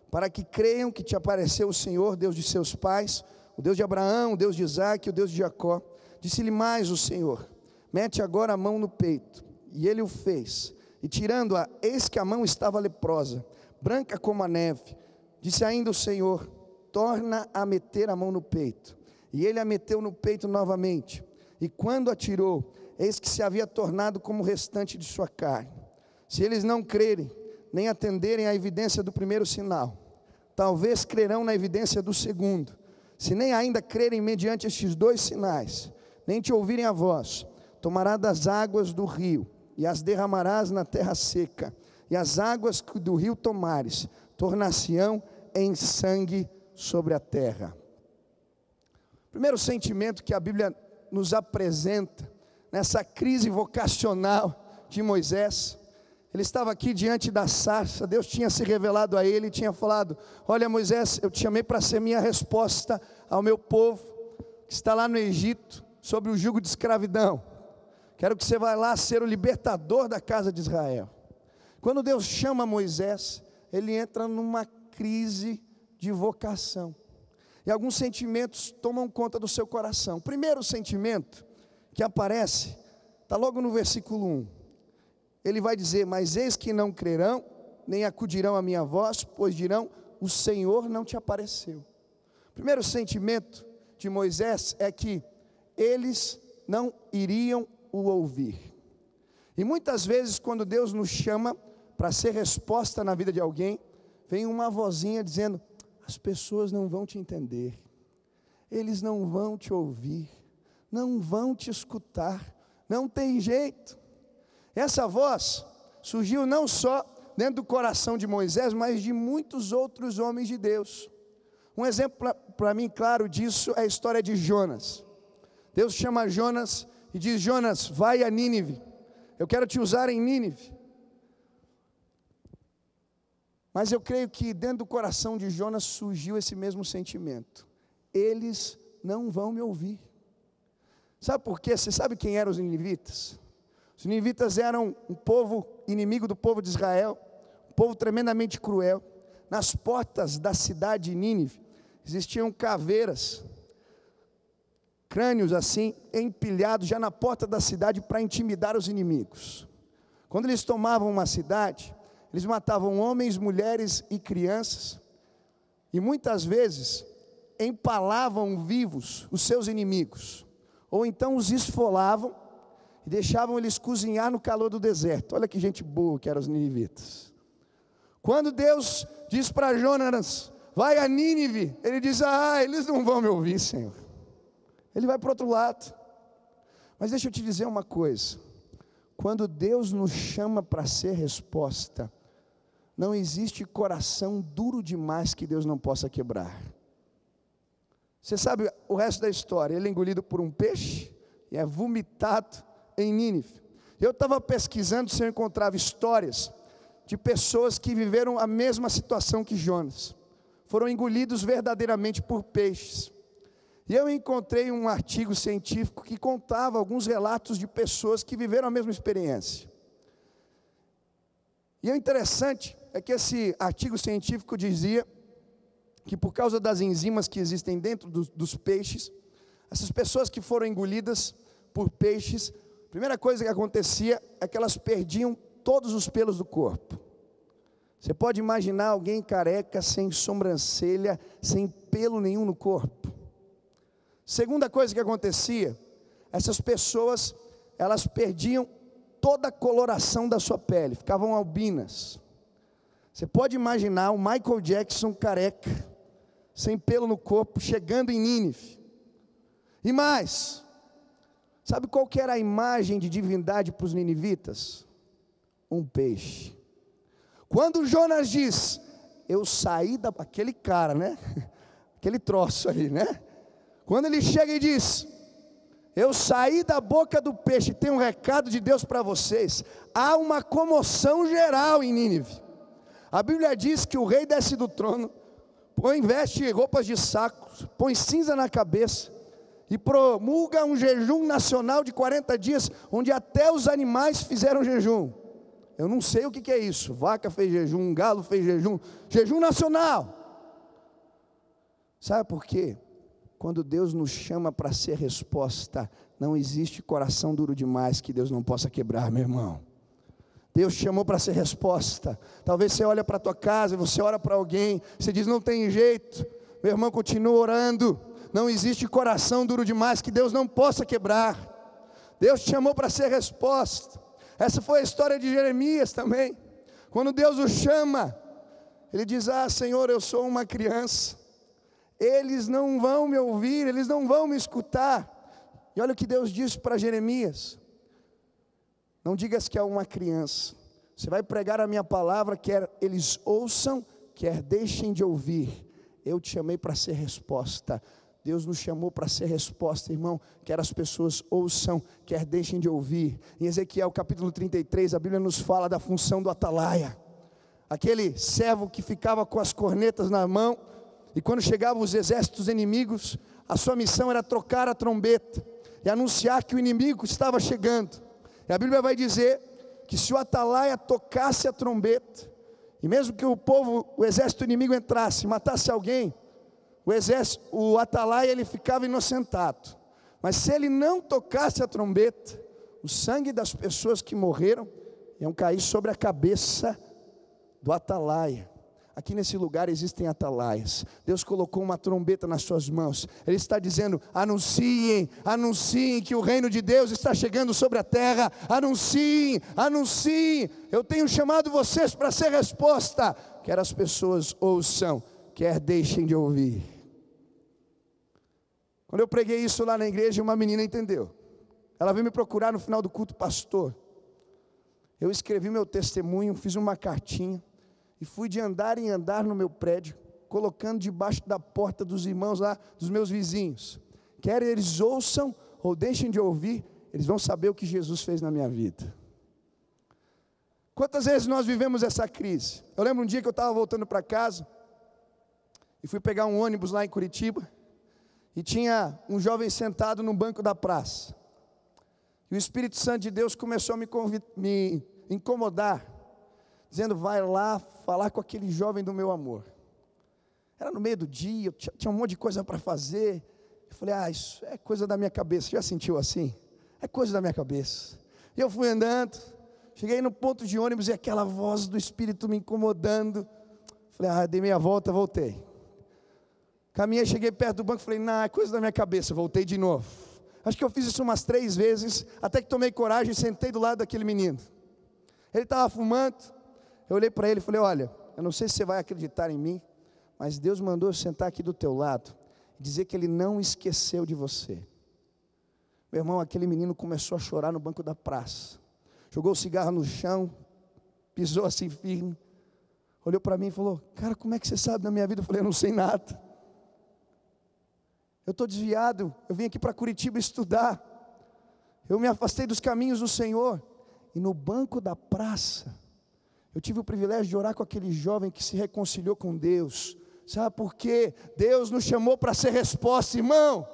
para que creiam que te apareceu o Senhor, Deus de seus pais, o Deus de Abraão, o Deus de Isaque, o Deus de Jacó. Disse-lhe mais o Senhor: mete agora a mão no peito. E ele o fez, e tirando-a, eis que a mão estava leprosa, branca como a neve. Disse ainda o Senhor: torna a meter a mão no peito. E ele a meteu no peito novamente, e quando a tirou, eis que se havia tornado como o restante de sua carne. Se eles não crerem, nem atenderem à evidência do primeiro sinal, talvez crerão na evidência do segundo. Se nem ainda crerem mediante estes dois sinais, nem te ouvirem a voz, tomará das águas do rio, e as derramarás na terra seca, e as águas que do rio tomares, tornar-se-ão em sangue sobre a terra. O primeiro sentimento que a Bíblia nos apresenta nessa crise vocacional de Moisés. Ele estava aqui diante da sarça, Deus tinha se revelado a ele e tinha falado: olha Moisés, eu te chamei para ser minha resposta ao meu povo, que está lá no Egito, sobre o jugo de escravidão. Quero que você vá lá ser o libertador da casa de Israel. Quando Deus chama Moisés, ele entra numa crise de vocação. E alguns sentimentos tomam conta do seu coração. O primeiro sentimento que aparece, está logo no versículo 1. Ele vai dizer: mas eis que não crerão, nem acudirão à minha voz, pois dirão: o Senhor não te apareceu. O primeiro sentimento de Moisés é que eles não iriam o ouvir. E muitas vezes, quando Deus nos chama para ser resposta na vida de alguém, vem uma vozinha dizendo: as pessoas não vão te entender, eles não vão te ouvir, não vão te escutar, não tem jeito. Essa voz surgiu não só dentro do coração de Moisés, mas de muitos outros homens de Deus. Um exemplo para mim claro disso é a história de Jonas. Deus chama Jonas e diz: Jonas, vai a Nínive, eu quero te usar em Nínive. Mas eu creio que dentro do coração de Jonas surgiu esse mesmo sentimento: eles não vão me ouvir. Sabe por quê? Você sabe quem eram os ninivitas? Os ninivitas eram um povo inimigo do povo de Israel, um povo tremendamente cruel. Nas portas da cidade de Nínive existiam caveiras, crânios assim, empilhados já na porta da cidade para intimidar os inimigos. Quando eles tomavam uma cidade, eles matavam homens, mulheres e crianças, e muitas vezes empalavam vivos os seus inimigos, ou então os esfolavam e deixavam eles cozinhar no calor do deserto. Olha que gente boa que eram os ninivitas. Quando Deus diz para Jonas: vai a Nínive, ele diz: eles não vão me ouvir, Senhor. Ele vai para o outro lado. Mas deixa eu te dizer uma coisa: quando Deus nos chama para ser resposta, não existe coração duro demais que Deus não possa quebrar. Você sabe o resto da história: ele é engolido por um peixe e é vomitado em Nínive. Eu estava pesquisando se eu encontrava histórias de pessoas que viveram a mesma situação que Jonas, foram engolidos verdadeiramente por peixes. E eu encontrei um artigo científico que contava alguns relatos de pessoas que viveram a mesma experiência. E o interessante é que esse artigo científico dizia que, por causa das enzimas que existem dentro dos peixes, essas pessoas que foram engolidas por peixes, a primeira coisa que acontecia é que elas perdiam todos os pelos do corpo. Você pode imaginar alguém careca, sem sobrancelha, sem pelo nenhum no corpo. Segunda coisa que acontecia, essas pessoas, elas perdiam toda a coloração da sua pele, ficavam albinas. Você pode imaginar o Michael Jackson careca, sem pelo no corpo, chegando em Nínive. E mais, sabe qual que era a imagem de divindade para os ninivitas? Um peixe. Quando Jonas diz: eu saí daquele cara, né? Aquele troço ali, né? Quando ele chega e diz: eu saí da boca do peixe, tem um recado de Deus para vocês. Há uma comoção geral em Nínive. A Bíblia diz que o rei desce do trono, veste roupas de saco, põe cinza na cabeça e promulga um jejum nacional de 40 dias, onde até os animais fizeram jejum. Eu não sei o que é isso. Vaca fez jejum, um galo fez jejum, jejum nacional. Sabe por quê? Quando Deus nos chama para ser resposta, não existe coração duro demais que Deus não possa quebrar, meu irmão. Deus te chamou para ser resposta. Talvez você olha para a tua casa, você ora para alguém, você diz: não tem jeito. Meu irmão, continua orando. Não existe coração duro demais que Deus não possa quebrar. Deus te chamou para ser resposta. Essa foi a história de Jeremias também. Quando Deus o chama, ele diz: Senhor, eu sou uma criança, eles não vão me ouvir, eles não vão me escutar. E olha o que Deus diz para Jeremias: não digas que é uma criança, você vai pregar a minha palavra, quer eles ouçam, quer deixem de ouvir. Eu te chamei para ser resposta. Deus nos chamou para ser resposta, irmão. Quer as pessoas ouçam, quer deixem de ouvir. Em Ezequiel capítulo 33, a Bíblia nos fala da função do atalaia. Aquele servo que ficava com as cornetas na mão, e quando chegavam os exércitos inimigos, a sua missão era trocar a trombeta e anunciar que o inimigo estava chegando. E a Bíblia vai dizer que se o atalaia tocasse a trombeta, e mesmo que o exército inimigo entrasse, matasse alguém, o atalaia ele ficava inocentado. Mas se ele não tocasse a trombeta, o sangue das pessoas que morreram iam cair sobre a cabeça do atalaia. Aqui nesse lugar existem atalaias. Deus colocou uma trombeta nas suas mãos. Ele está dizendo: anunciem, anunciem que o reino de Deus está chegando sobre a terra. Anunciem, anunciem. Eu tenho chamado vocês para ser resposta. Quer as pessoas ouçam, quer deixem de ouvir. Quando eu preguei isso lá na igreja, uma menina entendeu. Ela veio me procurar no final do culto: pastor, eu escrevi meu testemunho, fiz uma cartinha, e fui de andar em andar no meu prédio, colocando debaixo da porta dos irmãos lá, dos meus vizinhos. Quer eles ouçam ou deixem de ouvir, eles vão saber o que Jesus fez na minha vida. Quantas vezes nós vivemos essa crise? Eu lembro um dia que eu estava voltando para casa, e fui pegar um ônibus lá em Curitiba, e tinha um jovem sentado no banco da praça. E o Espírito Santo de Deus começou a me incomodar, dizendo: vai lá falar com aquele jovem do meu amor. Era no meio do dia, eu tinha um monte de coisa para fazer. Eu falei: isso é coisa da minha cabeça. Já sentiu assim? É coisa da minha cabeça. E eu fui andando, cheguei no ponto de ônibus e aquela voz do Espírito me incomodando. Falei: dei meia volta, voltei. Caminhei, cheguei perto do banco, falei: não, é coisa da minha cabeça. Voltei de novo. Acho que eu fiz isso umas 3 vezes, até que tomei coragem e sentei do lado daquele menino. Ele estava fumando. Eu olhei para ele e falei: olha, eu não sei se você vai acreditar em mim, mas Deus mandou eu sentar aqui do teu lado, e dizer que Ele não esqueceu de você. Meu irmão, aquele menino começou a chorar no banco da praça, jogou o cigarro no chão, pisou assim firme, olhou para mim e falou: cara, como é que você sabe da minha vida? Eu falei: eu não sei nada. Eu estou desviado, eu vim aqui para Curitiba estudar, eu me afastei dos caminhos do Senhor. E no banco da praça, eu tive o privilégio de orar com aquele jovem que se reconciliou com Deus. Sabe por quê? Deus nos chamou para ser resposta, irmão.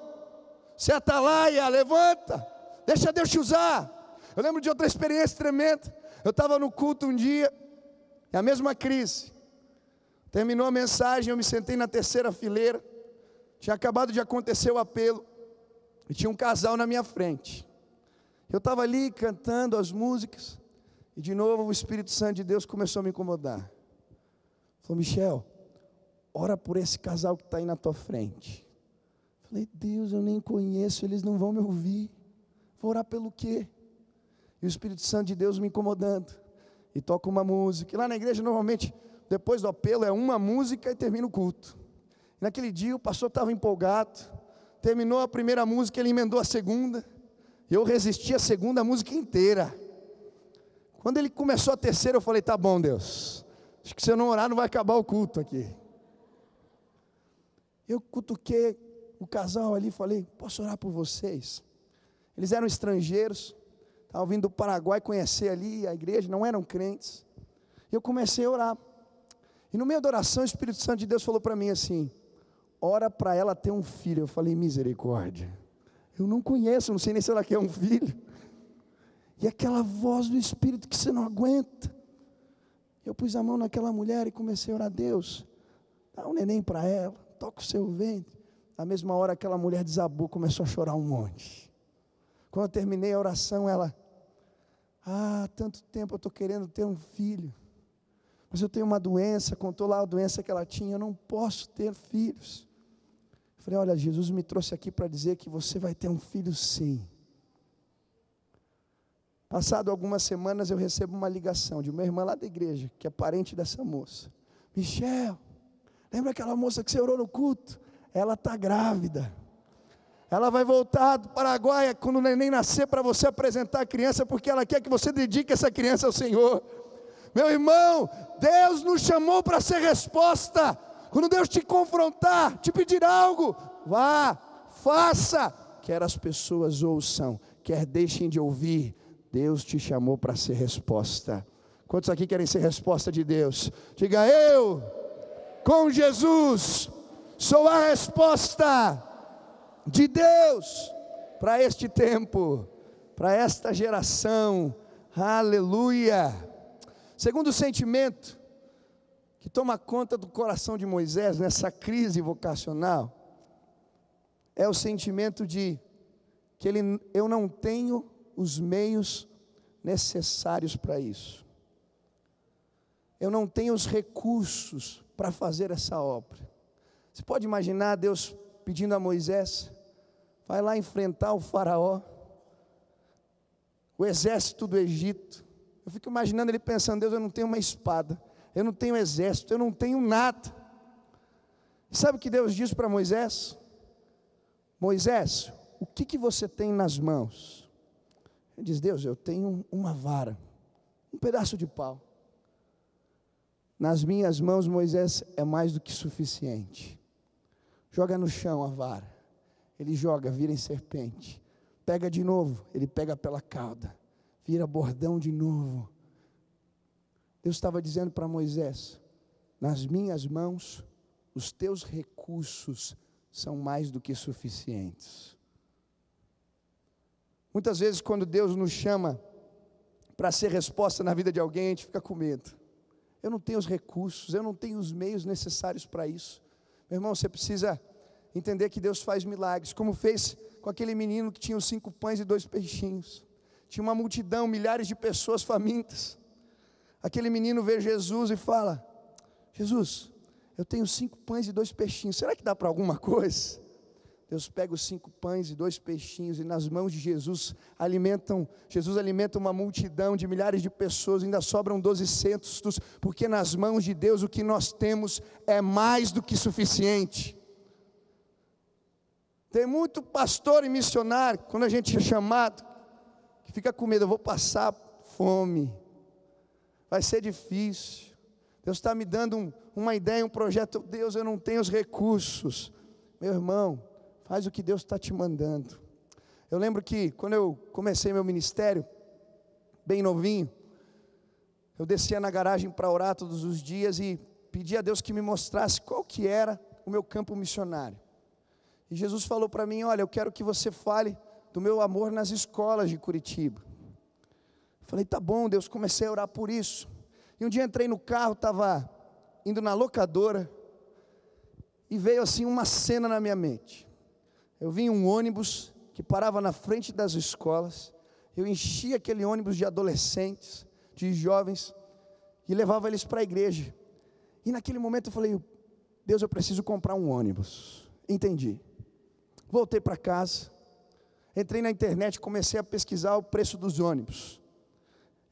Se atalaia, levanta, deixa Deus te usar. Eu lembro de outra experiência tremenda. Eu estava no culto um dia, é a mesma crise. Terminou a mensagem, eu me sentei na terceira fileira. Tinha acabado de acontecer o apelo, e tinha um casal na minha frente. Eu estava ali cantando as músicas, e de novo o Espírito Santo de Deus começou a me incomodar. Falou: Michel, ora por esse casal que está aí na tua frente. Falei: Deus, eu nem conheço, eles não vão me ouvir. Vou orar pelo quê? E o Espírito Santo de Deus me incomodando, e toca uma música. E lá na igreja normalmente, depois do apelo, é uma música e termina o culto. Naquele dia o pastor estava empolgado, terminou a primeira música, ele emendou a segunda, e eu resisti a segunda música inteira. Quando ele começou a terceira, eu falei: tá bom, Deus, acho que se eu não orar não vai acabar o culto aqui. Eu cutuquei o casal ali e falei: posso orar por vocês? Eles eram estrangeiros, estavam vindo do Paraguai conhecer ali a igreja, não eram crentes. E eu comecei a orar, e no meio da oração o Espírito Santo de Deus falou para mim assim: ora para ela ter um filho. Eu falei: misericórdia, eu não conheço, não sei nem se ela quer um filho. E aquela voz do Espírito que você não aguenta. Eu pus a mão naquela mulher e comecei a orar: Deus, dá um neném para ela, toca o seu ventre. Na mesma hora aquela mulher desabou, começou a chorar um monte. Quando eu terminei a oração, ela: tanto tempo eu estou querendo ter um filho, mas eu tenho uma doença, contou lá a doença que ela tinha, eu não posso ter filhos. Eu falei: olha, Jesus me trouxe aqui para dizer que você vai ter um filho sim. Passado algumas semanas eu recebo uma ligação de uma irmã lá da igreja, que é parente dessa moça. Michel, lembra aquela moça que você orou no culto? Ela está grávida. Ela vai voltar do Paraguai quando o neném nascer para você apresentar a criança, porque ela quer que você dedique essa criança ao Senhor. Meu irmão, Deus nos chamou para ser resposta. Quando Deus te confrontar, te pedir algo, vá, faça, quer as pessoas ouçam, quer deixem de ouvir, Deus te chamou para ser resposta. Quantos aqui querem ser resposta de Deus? Diga: eu, com Jesus, sou a resposta de Deus para este tempo, para esta geração. Aleluia. Segundo sentimento que toma conta do coração de Moisés nessa crise vocacional é o sentimento de que eu não tenho os meios necessários para isso. Eu não tenho os recursos para fazer essa obra. Você pode imaginar Deus pedindo a Moisés: vai lá enfrentar o faraó, o exército do Egito. Eu fico imaginando ele pensando: Deus, eu não tenho uma espada, eu não tenho exército, eu não tenho nada. E sabe o que Deus diz para Moisés? Moisés, o que você tem nas mãos? Ele diz: Deus, eu tenho uma vara, um pedaço de pau. Nas minhas mãos, Moisés, é mais do que suficiente. Joga no chão a vara. Ele joga, vira em serpente. Pega de novo, ele pega pela cauda, vira bordão de novo. Deus estava dizendo para Moisés: nas minhas mãos, os teus recursos são mais do que suficientes. Muitas vezes, quando Deus nos chama para ser resposta na vida de alguém, a gente fica com medo. Eu não tenho os recursos, eu não tenho os meios necessários para isso. Meu irmão, você precisa entender que Deus faz milagres, como fez com aquele menino que tinha os 5 pães e 2 peixinhos. Tinha uma multidão, milhares de pessoas famintas. Aquele menino vê Jesus e fala: Jesus, eu tenho 5 pães e 2 peixinhos, será que dá para alguma coisa? Deus pega os 5 pães e 2 peixinhos e nas mãos de Jesus alimenta uma multidão de milhares de pessoas, ainda sobram 12 cestos, porque nas mãos de Deus o que nós temos é mais do que suficiente. Tem muito pastor e missionário, quando a gente é chamado, que fica com medo: eu vou passar fome, vai ser difícil, Deus está me dando uma ideia, um projeto, Deus, eu não tenho os recursos. Meu irmão, faz o que Deus está te mandando. Eu lembro que quando eu comecei meu ministério, bem novinho, eu descia na garagem para orar todos os dias e pedia a Deus que me mostrasse qual que era o meu campo missionário. E Jesus falou para mim: olha, eu quero que você fale do meu amor nas escolas de Curitiba. Eu falei: tá bom, Deus, comecei a orar por isso. E um dia entrei no carro, estava indo na locadora, e veio assim uma cena na minha mente. Eu vi um ônibus que parava na frente das escolas, eu enchia aquele ônibus de adolescentes, de jovens, e levava eles para a igreja. E naquele momento eu falei: Deus, eu preciso comprar um ônibus. Entendi. Voltei para casa, entrei na internet, comecei a pesquisar o preço dos ônibus.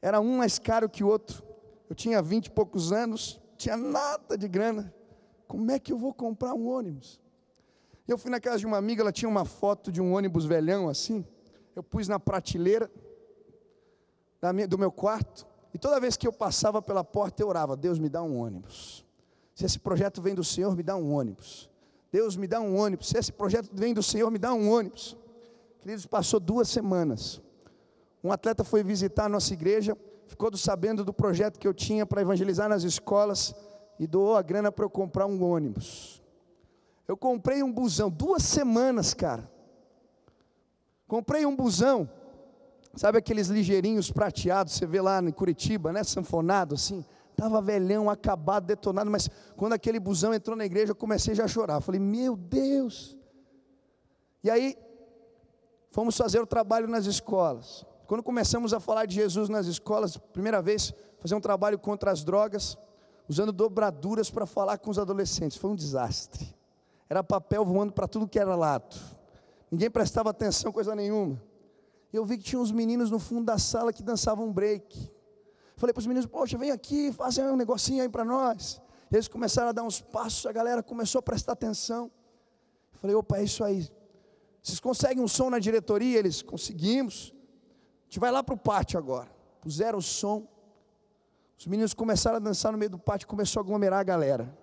Era um mais caro que o outro. Eu tinha 20 e poucos anos, tinha nada de grana. Como é que eu vou comprar um ônibus? Eu fui na casa de uma amiga, ela tinha uma foto de um ônibus velhão assim. Eu pus na prateleira do meu quarto. E toda vez que eu passava pela porta, eu orava: Deus, me dá um ônibus. Se esse projeto vem do Senhor, me dá um ônibus. Deus, me dá um ônibus. Se esse projeto vem do Senhor, me dá um ônibus. Queridos, passou 2 semanas. Um atleta foi visitar a nossa igreja, ficou sabendo do projeto que eu tinha para evangelizar nas escolas e doou a grana para eu comprar um ônibus. Eu comprei um busão, 2 semanas, cara. Comprei um busão, sabe aqueles ligeirinhos prateados, você vê lá em Curitiba, né, sanfonado assim. Estava velhão, acabado, detonado, mas quando aquele busão entrou na igreja, eu comecei já a chorar. Falei: meu Deus. E aí, fomos fazer o trabalho nas escolas. Quando começamos a falar de Jesus nas escolas, primeira vez, fazer um trabalho contra as drogas, usando dobraduras para falar com os adolescentes. Foi um desastre. Era papel voando para tudo que era lado. Ninguém prestava atenção, coisa nenhuma. Eu vi que tinha uns meninos no fundo da sala que dançavam break. Falei para os meninos: poxa, vem aqui, fazem um negocinho aí para nós. E eles começaram a dar uns passos, a galera começou a prestar atenção. Eu falei: opa, é isso aí. Vocês conseguem um som na diretoria? Eles: conseguimos. A gente vai lá para o pátio agora. Puseram o som. Os meninos começaram a dançar no meio do pátio, começou a aglomerar a galera.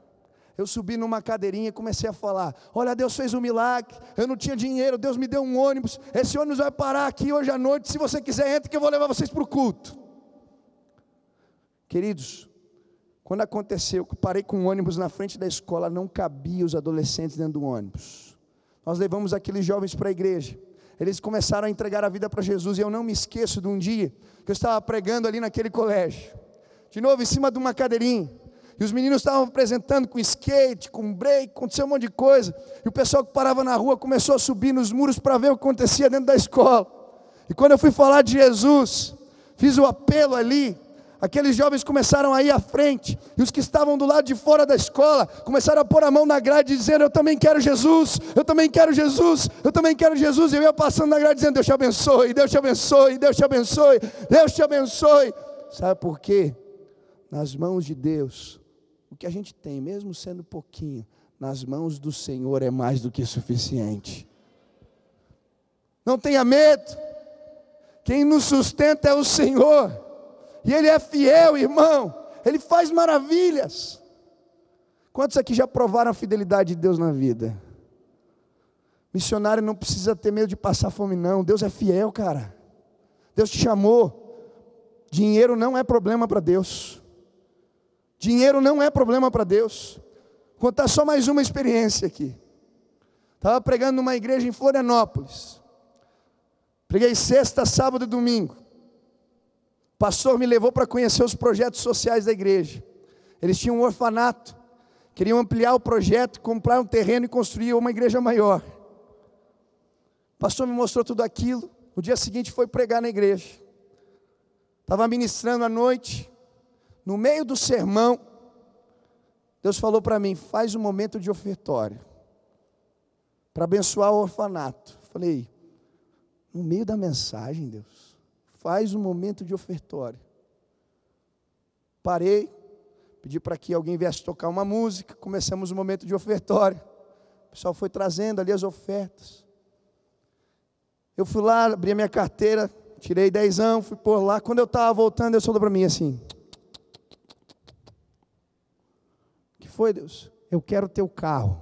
eu subi numa cadeirinha e comecei a falar: olha, Deus fez um milagre, eu não tinha dinheiro, Deus me deu um ônibus, esse ônibus vai parar aqui hoje à noite, se você quiser entre que eu vou levar vocês para o culto. Queridos, quando aconteceu que eu parei com um ônibus na frente da escola, não cabia os adolescentes dentro do ônibus. Nós levamos aqueles jovens para a igreja, eles começaram a entregar a vida para Jesus, e eu não me esqueço de um dia, que eu estava pregando ali naquele colégio, de novo em cima de uma cadeirinha, e os meninos estavam apresentando com skate, com break, aconteceu um monte de coisa, e o pessoal que parava na rua começou a subir nos muros para ver o que acontecia dentro da escola, e quando eu fui falar de Jesus, fiz o apelo ali, aqueles jovens começaram a ir à frente, e os que estavam do lado de fora da escola, começaram a pôr a mão na grade, dizendo: eu também quero Jesus, eu também quero Jesus, eu também quero Jesus, e eu ia passando na grade dizendo: Deus te abençoe, Deus te abençoe, Deus te abençoe, Deus te abençoe. Sabe por quê? Nas mãos de Deus, o que a gente tem, mesmo sendo pouquinho, nas mãos do Senhor é mais do que suficiente. Não tenha medo, quem nos sustenta é o Senhor, e Ele é fiel, irmão, Ele faz maravilhas. Quantos aqui já provaram a fidelidade de Deus na vida? Missionário não precisa ter medo de passar fome não, Deus é fiel, cara. Deus te chamou, dinheiro não é problema para Deus. Dinheiro não é problema para Deus. Vou contar só mais uma experiência aqui. Estava pregando numa igreja em Florianópolis. Preguei sexta, sábado e domingo. O pastor me levou para conhecer os projetos sociais da igreja. Eles tinham um orfanato. Queriam ampliar o projeto, comprar um terreno e construir uma igreja maior. O pastor me mostrou tudo aquilo. No dia seguinte foi pregar na igreja. Estava ministrando à noite. No meio do sermão, Deus falou para mim: faz um momento de ofertório, para abençoar o orfanato. Falei: no meio da mensagem, Deus, faz um momento de ofertório. Parei, pedi para que alguém viesse tocar uma música, começamos o momento de ofertório. O pessoal foi trazendo ali as ofertas. Eu fui lá, abri a minha carteira, tirei 10, fui por lá. Quando eu estava voltando, Deus falou para mim assim: foi, Deus? Eu quero teu carro.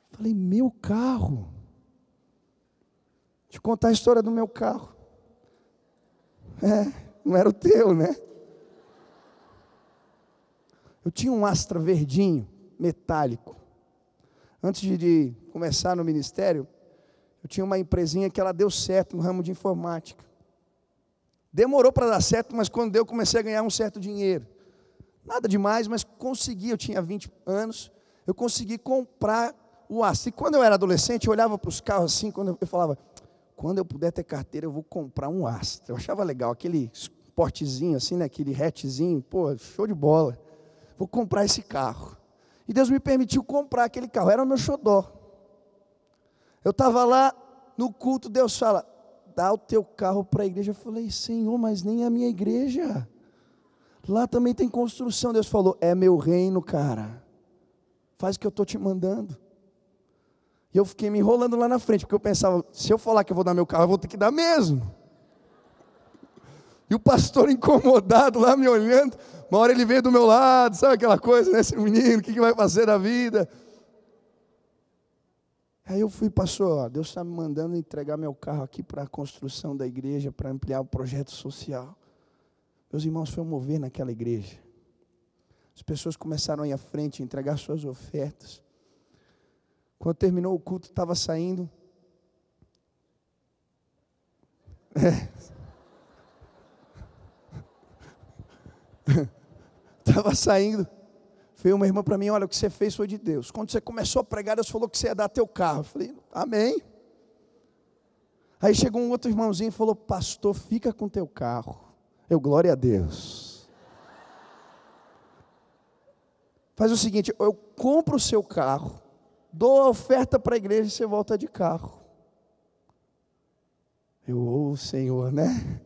Falei: meu carro? Te contar a história do meu carro. Não era o teu, né? Eu tinha um Astra verdinho, metálico. Antes de começar no ministério, eu tinha uma empresinha que ela deu certo no ramo de informática. Demorou para dar certo, mas quando deu, comecei a ganhar um certo dinheiro. Nada demais, mas consegui, eu tinha 20 anos, eu consegui comprar o Astra. E quando eu era adolescente, eu olhava para os carros assim, quando eu falava: quando eu puder ter carteira, eu vou comprar um Astra. Eu achava legal, aquele portezinho assim, né, aquele hatchzinho, pô, show de bola. Vou comprar esse carro. E Deus me permitiu comprar aquele carro, era o meu xodó. Eu estava lá no culto, Deus fala: dá o teu carro para a igreja. Eu falei: Senhor, mas nem a minha igreja. Lá também tem construção. Deus falou: é meu reino, cara. Faz o que eu estou te mandando. E eu fiquei me enrolando lá na frente, porque eu pensava: se eu falar que eu vou dar meu carro, eu vou ter que dar mesmo. E o pastor incomodado lá me olhando. Uma hora ele veio do meu lado, sabe aquela coisa, né? Esse menino, o que vai fazer da vida? Aí eu fui: pastor, Deus está me mandando entregar meu carro aqui para a construção da igreja, para ampliar o projeto social. Meus irmãos, foi um mover naquela igreja. As pessoas começaram a ir à frente, a entregar suas ofertas. Quando terminou o culto, estava saindo. Estava saindo. Veio uma irmã para mim: olha, o que você fez foi de Deus. Quando você começou a pregar, Deus falou que você ia dar teu carro. Eu falei: amém. Aí chegou um outro irmãozinho e falou: pastor, fica com teu carro. Eu: glória a Deus. Faz o seguinte: eu compro o seu carro, dou a oferta para a igreja e você volta de carro. Eu: Senhor, né?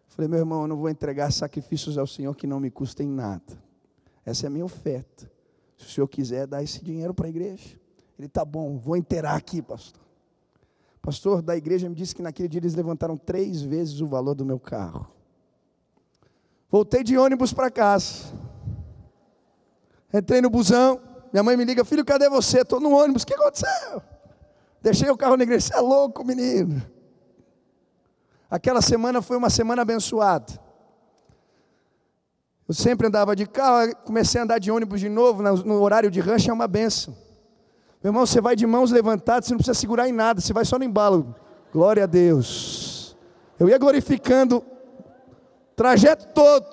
Falei: meu irmão, eu não vou entregar sacrifícios ao Senhor que não me custem nada. Essa é a minha oferta. Se o senhor quiser dar esse dinheiro para a igreja. Ele: tá bom, vou inteirar aqui, pastor. O pastor da igreja me disse que naquele dia eles levantaram 3 vezes o valor do meu carro. Voltei de ônibus para casa. Entrei no busão, minha mãe me liga, filho, cadê você? Estou no ônibus, o que aconteceu? Deixei o carro na igreja, você é louco, menino. Aquela semana foi uma semana abençoada. Eu sempre andava de carro, comecei a andar de ônibus de novo, no horário de rush é uma bênção. Meu irmão, você vai de mãos levantadas, você não precisa segurar em nada, você vai só no embalo. Glória a Deus. Eu ia glorificando o trajeto todo.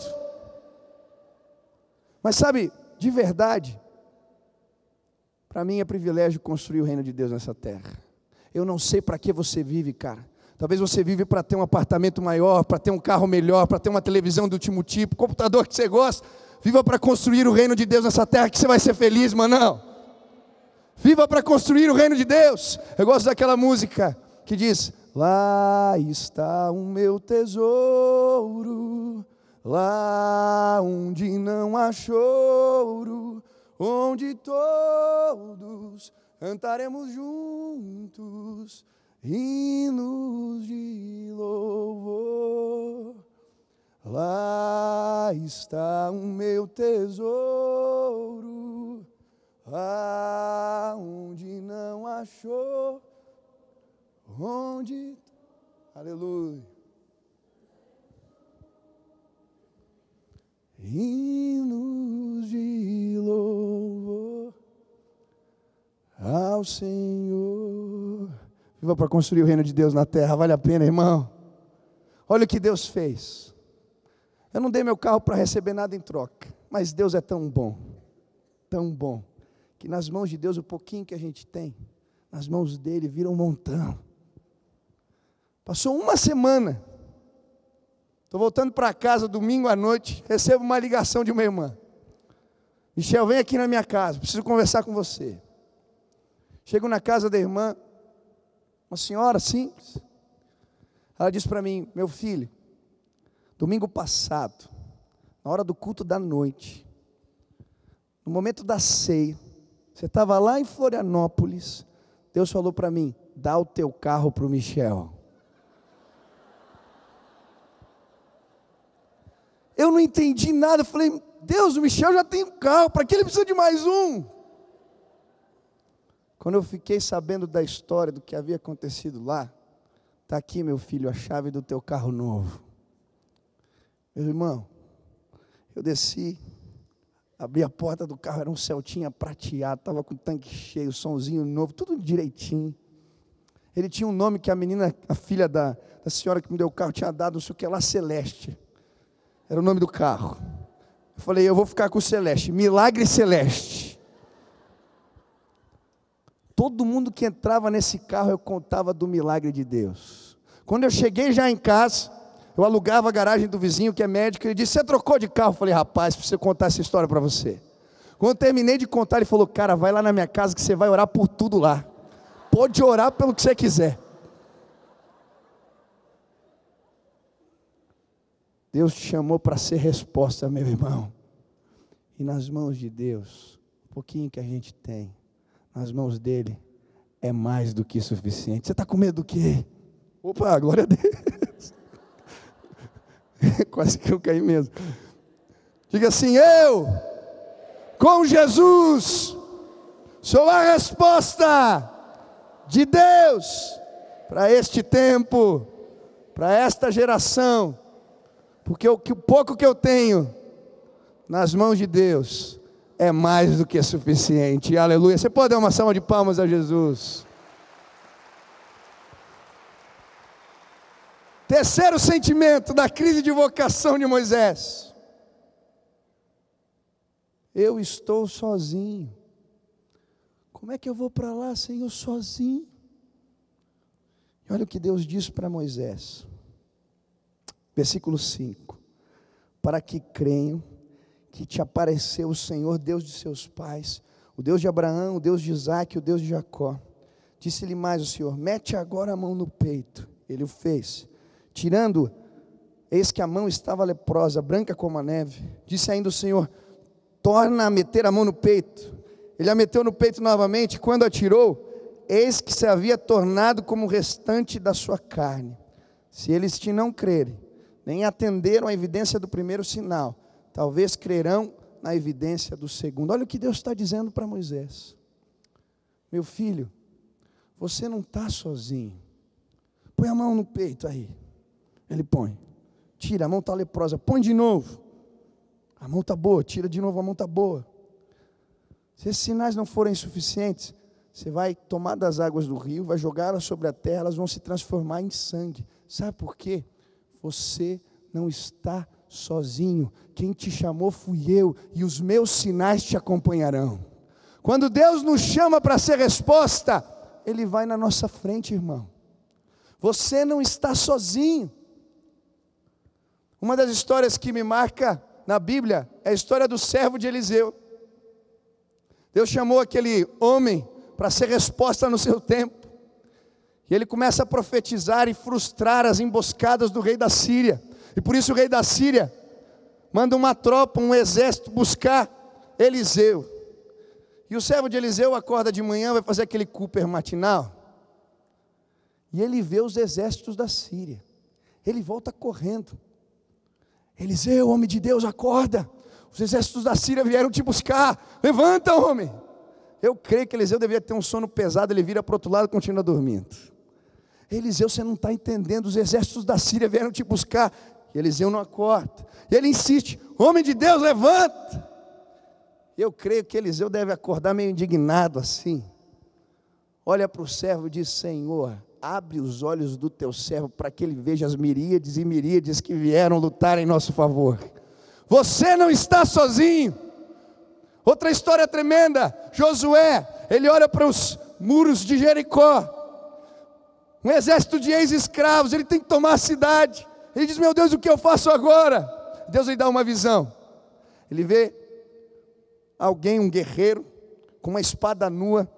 Mas sabe, de verdade, para mim é privilégio construir o reino de Deus nessa terra. Eu não sei para que você vive, cara. Talvez você vive para ter um apartamento maior, para ter um carro melhor, para ter uma televisão do último tipo, computador que você gosta. Viva para construir o reino de Deus nessa terra que você vai ser feliz, manão. Viva para construir o reino de Deus. Eu gosto daquela música que diz: lá está o meu tesouro, lá onde não há choro, onde todos cantaremos juntos hinos de louvor. Lá está o meu tesouro, lá onde não achou, onde... Aleluia. Hinos de louvor ao Senhor. Viva para construir o reino de Deus na terra, vale a pena, irmão. Olha o que Deus fez. Eu não dei meu carro para receber nada em troca, mas Deus é tão bom, que nas mãos de Deus o pouquinho que a gente tem, nas mãos dele vira um montão. Passou uma semana, estou voltando para casa domingo à noite, recebo uma ligação de uma irmã. Michel, vem aqui na minha casa, preciso conversar com você. Chego na casa da irmã, uma senhora simples. Ela disse para mim: meu filho, domingo passado, na hora do culto da noite, no momento da ceia, você estava lá em Florianópolis, Deus falou para mim: dá o teu carro para o Michel. Eu não entendi nada, eu falei: Deus, o Michel já tem um carro, para que ele precisa de mais um? Quando eu fiquei sabendo da história, do que havia acontecido lá, está aqui, meu filho, a chave do teu carro novo. Meu irmão, eu desci, abri a porta do carro, era um Celtinha prateado, estava com o tanque cheio, somzinho novo, tudo direitinho. Ele tinha um nome que a menina, a filha da senhora que me deu o carro, tinha dado, não sei o que lá, Celeste. Era o nome do carro. Eu falei: eu vou ficar com o Celeste, Milagre Celeste. Todo mundo que entrava nesse carro, eu contava do milagre de Deus. Quando eu cheguei já em casa, eu alugava a garagem do vizinho, que é médico, ele disse: você trocou de carro? Eu falei: rapaz, preciso contar essa história para você. Quando eu terminei de contar, ele falou: cara, vai lá na minha casa que você vai orar por tudo lá. Pode orar pelo que você quiser. Deus te chamou para ser resposta, meu irmão. E nas mãos de Deus, um pouquinho que a gente tem, nas mãos dele, é mais do que suficiente. Você está com medo do quê? Opa, glória a Deus. Quase que eu caí mesmo. Diga assim: eu, com Jesus, sou a resposta de Deus para este tempo, para esta geração, porque o pouco que eu tenho nas mãos de Deus é mais do que suficiente. Aleluia. Você pode dar uma salva de palmas a Jesus. Terceiro sentimento da crise de vocação de Moisés: eu estou sozinho. Como é que eu vou para lá, Senhor, sozinho? E olha o que Deus diz para Moisés. Versículo 5: para que creiam que te apareceu o Senhor, Deus de seus pais, o Deus de Abraão, o Deus de Isaque, o Deus de Jacó. Disse-lhe mais o Senhor: mete agora a mão no peito. Ele o fez. Tirando, eis que a mão estava leprosa, branca como a neve. Disse ainda o Senhor: torna a meter a mão no peito. Ele a meteu no peito novamente. Quando atirou, eis que se havia tornado como o restante da sua carne. Se eles te não crerem, nem atenderam à evidência do primeiro sinal, talvez crerão na evidência do segundo. Olha o que Deus está dizendo para Moisés: meu filho, você não está sozinho. Põe a mão no peito aí. Ele põe. Tira, a mão está leprosa. Põe de novo. A mão está boa. Tira de novo, a mão está boa. Se esses sinais não forem suficientes, você vai tomar das águas do rio, vai jogá-las sobre a terra, elas vão se transformar em sangue. Sabe por quê? Você não está sozinho. Quem te chamou fui eu, e os meus sinais te acompanharão. Quando Deus nos chama para ser resposta, Ele vai na nossa frente, irmão. Você não está sozinho. Uma das histórias que me marca na Bíblia é a história do servo de Eliseu. Deus chamou aquele homem para ser resposta no seu tempo. E ele começa a profetizar e frustrar as emboscadas do rei da Síria. E por isso o rei da Síria manda uma tropa, um exército buscar Eliseu. E o servo de Eliseu acorda de manhã, vai fazer aquele Cooper matinal. E ele vê os exércitos da Síria. Ele volta correndo. Eliseu, homem de Deus, acorda. Os exércitos da Síria vieram te buscar. Levanta, homem. Eu creio que Eliseu devia ter um sono pesado. Ele vira para o outro lado e continua dormindo. Eliseu, você não está entendendo. Os exércitos da Síria vieram te buscar. E Eliseu não acorda. E ele insiste: homem de Deus, levanta. Eu creio que Eliseu deve acordar meio indignado assim. Olha para o servo e diz: Senhor, abre os olhos do teu servo para que ele veja as miríades e miríades que vieram lutar em nosso favor. Você não está sozinho. Outra história tremenda: Josué, ele olha para os muros de Jericó, um exército de ex-escravos, ele tem que tomar a cidade. Ele diz: meu Deus, o que eu faço agora? Deus lhe dá uma visão. Ele vê alguém, um guerreiro, com uma espada nua,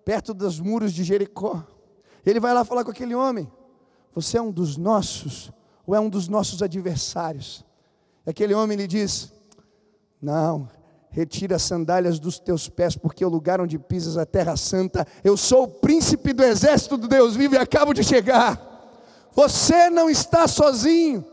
perto dos muros de Jericó. Ele vai lá falar com aquele homem: você é um dos nossos, ou é um dos nossos adversários? Aquele homem lhe diz: não, retira as sandálias dos teus pés, porque o lugar onde pisas a terra santa. Eu sou o príncipe do exército do Deus vivo e acabo de chegar. Você não está sozinho.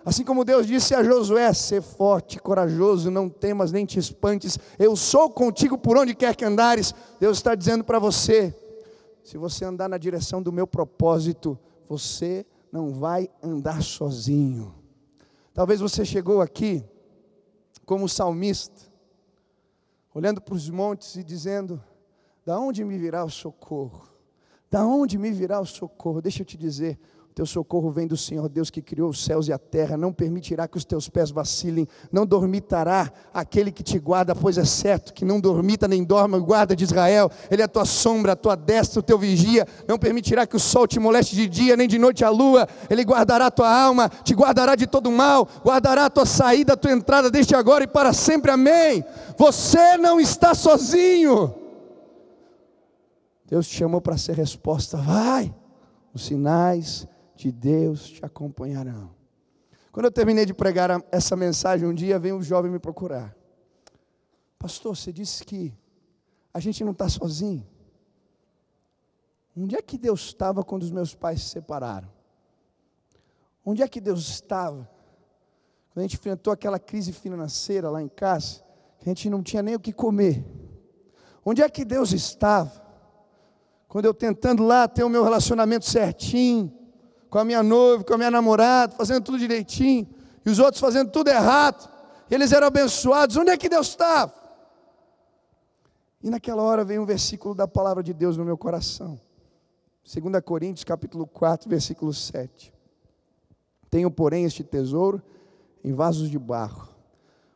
Assim como Deus disse a Josué: ser forte, corajoso, não temas nem te espantes, eu sou contigo por onde quer que andares. Deus está dizendo para você: se você andar na direção do meu propósito, você não vai andar sozinho. Talvez você chegou aqui como salmista, olhando para os montes e dizendo: da onde me virá o socorro? Da onde me virá o socorro? Deixa eu te dizer, o teu socorro vem do Senhor Deus que criou os céus e a terra. Não permitirá que os teus pés vacilem, não dormitará aquele que te guarda, pois é certo que não dormita nem dorme o guarda de Israel. Ele é a tua sombra, a tua destra, o teu vigia. Não permitirá que o sol te moleste de dia, nem de noite a lua. Ele guardará a tua alma, te guardará de todo mal, guardará a tua saída, a tua entrada, desde agora e para sempre, amém. Você não está sozinho. Deus te chamou para ser resposta. Vai, os sinais de Deus te acompanharão. Quando eu terminei de pregar essa mensagem, um dia veio um jovem me procurar: pastor, você disse que a gente não está sozinho. Onde é que Deus estava quando os meus pais se separaram? Onde é que Deus estava quando a gente enfrentou aquela crise financeira lá em casa, que a gente não tinha nem o que comer? Onde é que Deus estava quando eu tentando lá ter o meu relacionamento certinho, com a minha noiva, com a minha namorada, fazendo tudo direitinho, e os outros fazendo tudo errado, e eles eram abençoados? Onde é que Deus estava? E naquela hora veio um versículo da palavra de Deus no meu coração, 2 Coríntios capítulo 4, versículo 7. Tenho, porém, este tesouro em vasos de barro,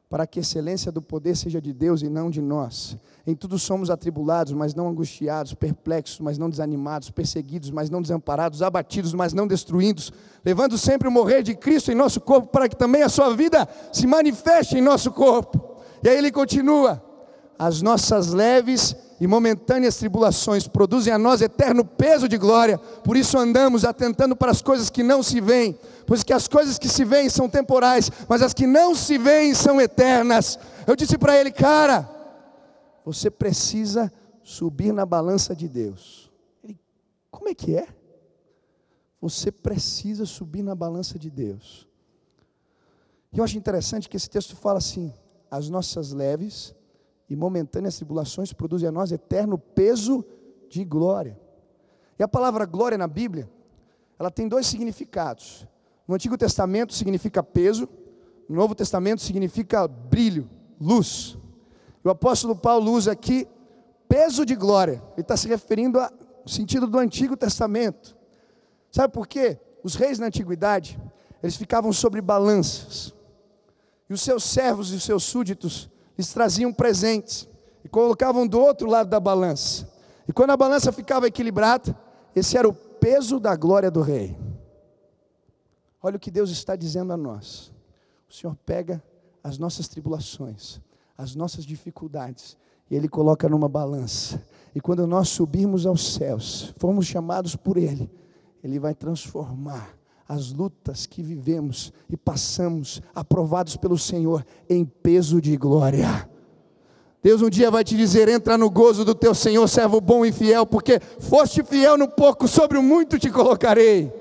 para que a excelência do poder seja de Deus e não de nós. Em tudo somos atribulados, mas não angustiados, perplexos, mas não desanimados, perseguidos, mas não desamparados, abatidos, mas não destruídos, levando sempre o morrer de Cristo em nosso corpo, para que também a sua vida se manifeste em nosso corpo. E aí ele continua: as nossas leves e momentâneas tribulações produzem a nós eterno peso de glória, por isso andamos atentando para as coisas que não se veem, pois que as coisas que se veem são temporais, mas as que não se veem são eternas. Eu disse para ele: cara, você precisa subir na balança de Deus. Ele: como é que é? Você precisa subir na balança de Deus. E eu acho interessante que esse texto fala assim: as nossas leves e momentâneas tribulações produzem a nós eterno peso de glória. E a palavra glória na Bíblia, ela tem dois significados. No Antigo Testamento significa peso, no Novo Testamento significa brilho, luz. O apóstolo Paulo usa aqui peso de glória. Ele está se referindo ao sentido do Antigo Testamento. Sabe por quê? Os reis na antiguidade, eles ficavam sobre balanças. E os seus servos e os seus súditos lhes traziam presentes e colocavam do outro lado da balança. E quando a balança ficava equilibrada, esse era o peso da glória do rei. Olha o que Deus está dizendo a nós. O Senhor pega as nossas tribulações, as nossas dificuldades, e Ele coloca numa balança. E quando nós subirmos aos céus, formos chamados por Ele, Ele vai transformar as lutas que vivemos e passamos, aprovados pelo Senhor, em peso de glória. Deus um dia vai te dizer: entra no gozo do teu Senhor, servo bom e fiel, porque foste fiel no pouco, sobre o muito te colocarei.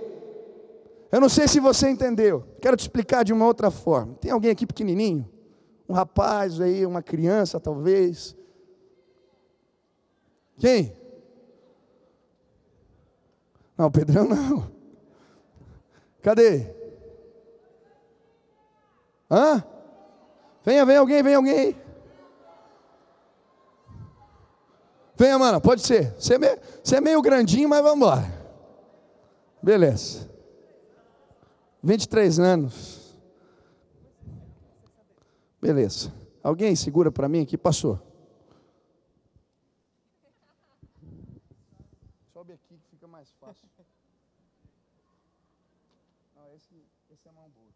Eu não sei se você entendeu, quero te explicar de uma outra forma. Tem alguém aqui pequenininho? Um rapaz aí, uma criança talvez? Quem? Não, Pedrão não. Cadê? Hã? Vem alguém. Venha, mano, pode ser. Você é meio grandinho, mas vamos embora. Beleza. 23 anos. Beleza. Alguém segura para mim aqui? Passou. Sobe aqui que fica mais fácil. Não, esse é a mão boa.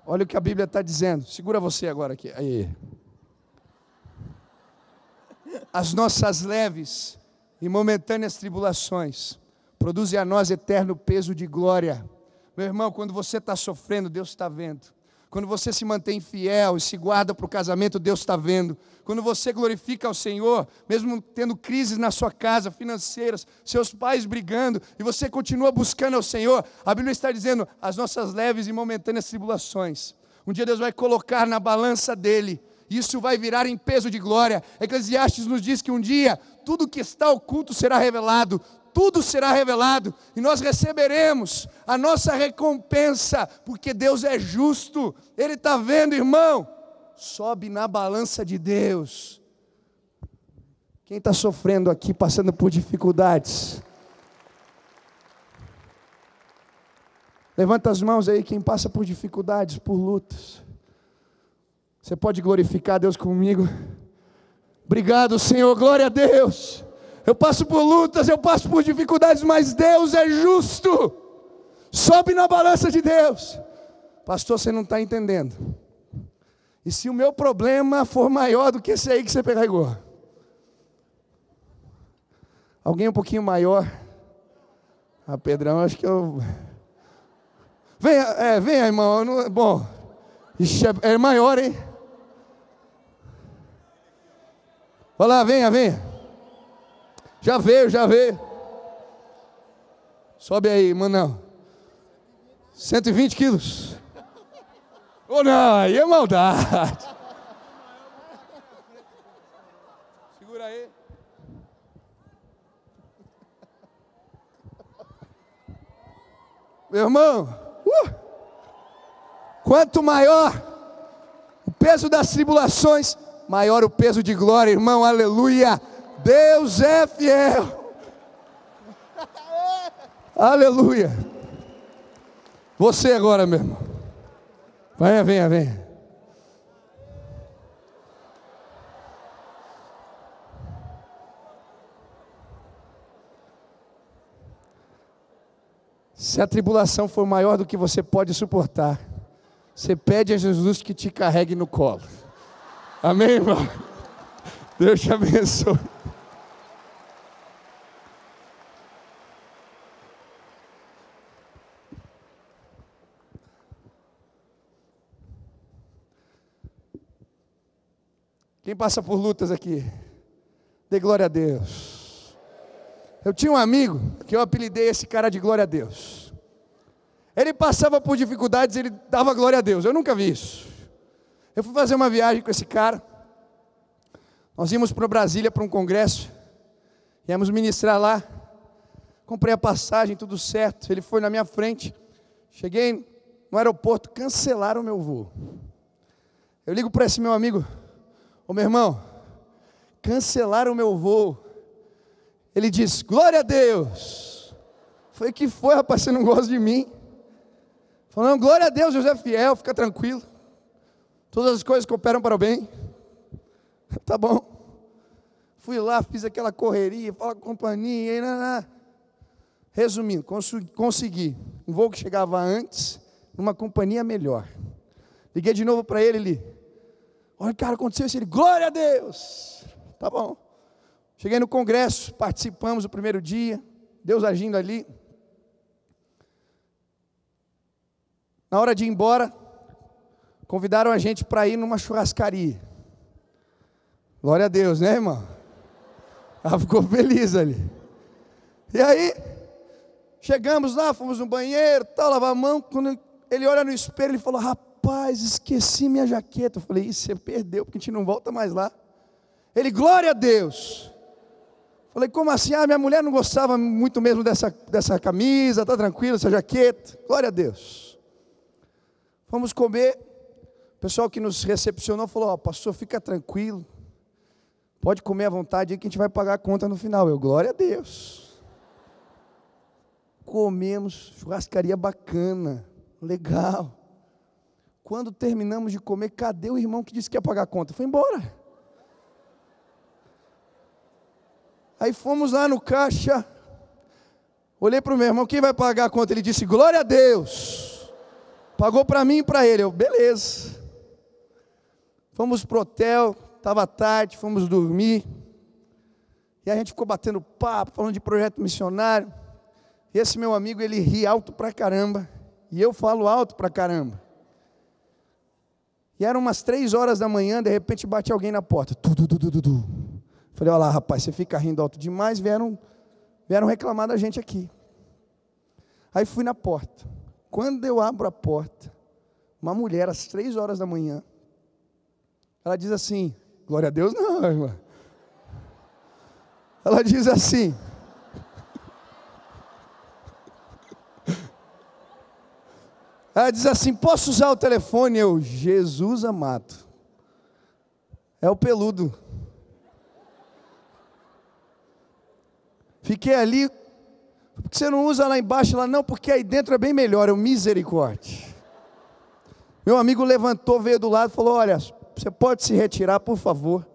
Olha o que a Bíblia está dizendo. Segura você agora aqui. Aí. As nossas leves e momentâneas tribulações produzem a nós eterno peso de glória. Meu irmão, quando você está sofrendo, Deus está vendo. Quando você se mantém fiel e se guarda para o casamento, Deus está vendo. Quando você glorifica ao Senhor, mesmo tendo crises na sua casa, financeiras, seus pais brigando, e você continua buscando ao Senhor, a Bíblia está dizendo, as nossas leves e momentâneas tribulações, um dia Deus vai colocar na balança dele, e isso vai virar em peso de glória. Eclesiastes nos diz que um dia, tudo que está oculto será revelado, tudo será revelado, e nós receberemos a nossa recompensa, porque Deus é justo. Ele está vendo, irmão, sobe na balança de Deus. Quem está sofrendo aqui, passando por dificuldades? Levanta as mãos aí, quem passa por dificuldades, por lutas. Você pode glorificar Deus comigo? Obrigado, Senhor, glória a Deus. Eu passo por lutas, eu passo por dificuldades, mas Deus é justo. Sobe na balança de Deus. Pastor, você não está entendendo. E se o meu problema for maior do que esse aí que você pegou? Alguém um pouquinho maior? Ah, Pedrão, acho que eu... Venha, irmão. Bom, ixi, é maior, hein? Olha lá, venha. Já veio. Sobe aí, manão. 120 quilos. Ô, não, aí é maldade. Segura aí. Meu irmão, quanto maior o peso das tribulações, maior o peso de glória, irmão, aleluia. Deus é fiel. Aleluia. Você agora, meu irmão. Venha. Se a tribulação for maior do que você pode suportar, você pede a Jesus que te carregue no colo. Amém, irmão? Deus te abençoe. Quem passa por lutas aqui? Dê glória a Deus. Eu tinha um amigo que eu apelidei esse cara de glória a Deus. Ele passava por dificuldades, ele dava glória a Deus. Eu nunca vi isso. Eu fui fazer uma viagem com esse cara. Nós íamos para Brasília para um congresso. Íamos ministrar lá. Comprei a passagem, tudo certo. Ele foi na minha frente. Cheguei no aeroporto, cancelaram o meu voo. Eu ligo para esse meu amigo: ô meu irmão, cancelaram o meu voo. Ele diz: glória a Deus. Falei: que foi, rapaz, você não gosta de mim? Falou: não, glória a Deus, Deus é fiel, fica tranquilo. Todas as coisas cooperam para o bem. Tá bom. Fui lá, fiz aquela correria, fala com a companhia, resumindo, consegui um voo que chegava antes, numa companhia melhor. Liguei de novo para ele, olha, cara, aconteceu isso. Ele: glória a Deus. Tá bom. Cheguei no congresso, participamos do primeiro dia, Deus agindo ali. Na hora de ir embora, convidaram a gente para ir numa churrascaria. Glória a Deus, né, irmão? Ela ficou feliz ali. E aí, chegamos lá, fomos no banheiro, tal, lavar a mão. Quando ele olha no espelho, ele falou: rapaz, esqueci minha jaqueta. Eu falei: isso, você perdeu, porque a gente não volta mais lá. Ele: glória a Deus. Falei: como assim? Minha mulher não gostava muito mesmo dessa camisa, tá tranquilo, essa jaqueta. Glória a Deus. Fomos comer. O pessoal que nos recepcionou falou: pastor, fica tranquilo. Pode comer à vontade aí que a gente vai pagar a conta no final. Eu: glória a Deus. Comemos, churrascaria bacana, legal. Quando terminamos de comer, cadê o irmão que disse que ia pagar a conta? Foi embora. Aí fomos lá no caixa, olhei para o meu irmão: quem vai pagar a conta? Ele disse: glória a Deus. Pagou para mim e para ele. Eu: beleza. Fomos para o hotel, estava tarde, fomos dormir. E a gente ficou batendo papo, falando de projeto missionário. E esse meu amigo, ele ri alto pra caramba, e eu falo alto pra caramba. E eram umas 3 horas da manhã, de repente bate alguém na porta. Falei: olha lá, rapaz, você fica rindo alto demais, vieram reclamar da gente aqui. Aí fui na porta. Quando eu abro a porta, uma mulher às 3 horas da manhã, ela diz assim: glória a Deus não, irmã. Ela diz assim: posso usar o telefone? Eu: Jesus amado, é o peludo. Fiquei ali: por que você não usa lá embaixo? Ela: não, porque aí dentro é bem melhor. Eu: misericórdia. Meu amigo levantou, veio do lado e falou: olha, você pode se retirar, por favor.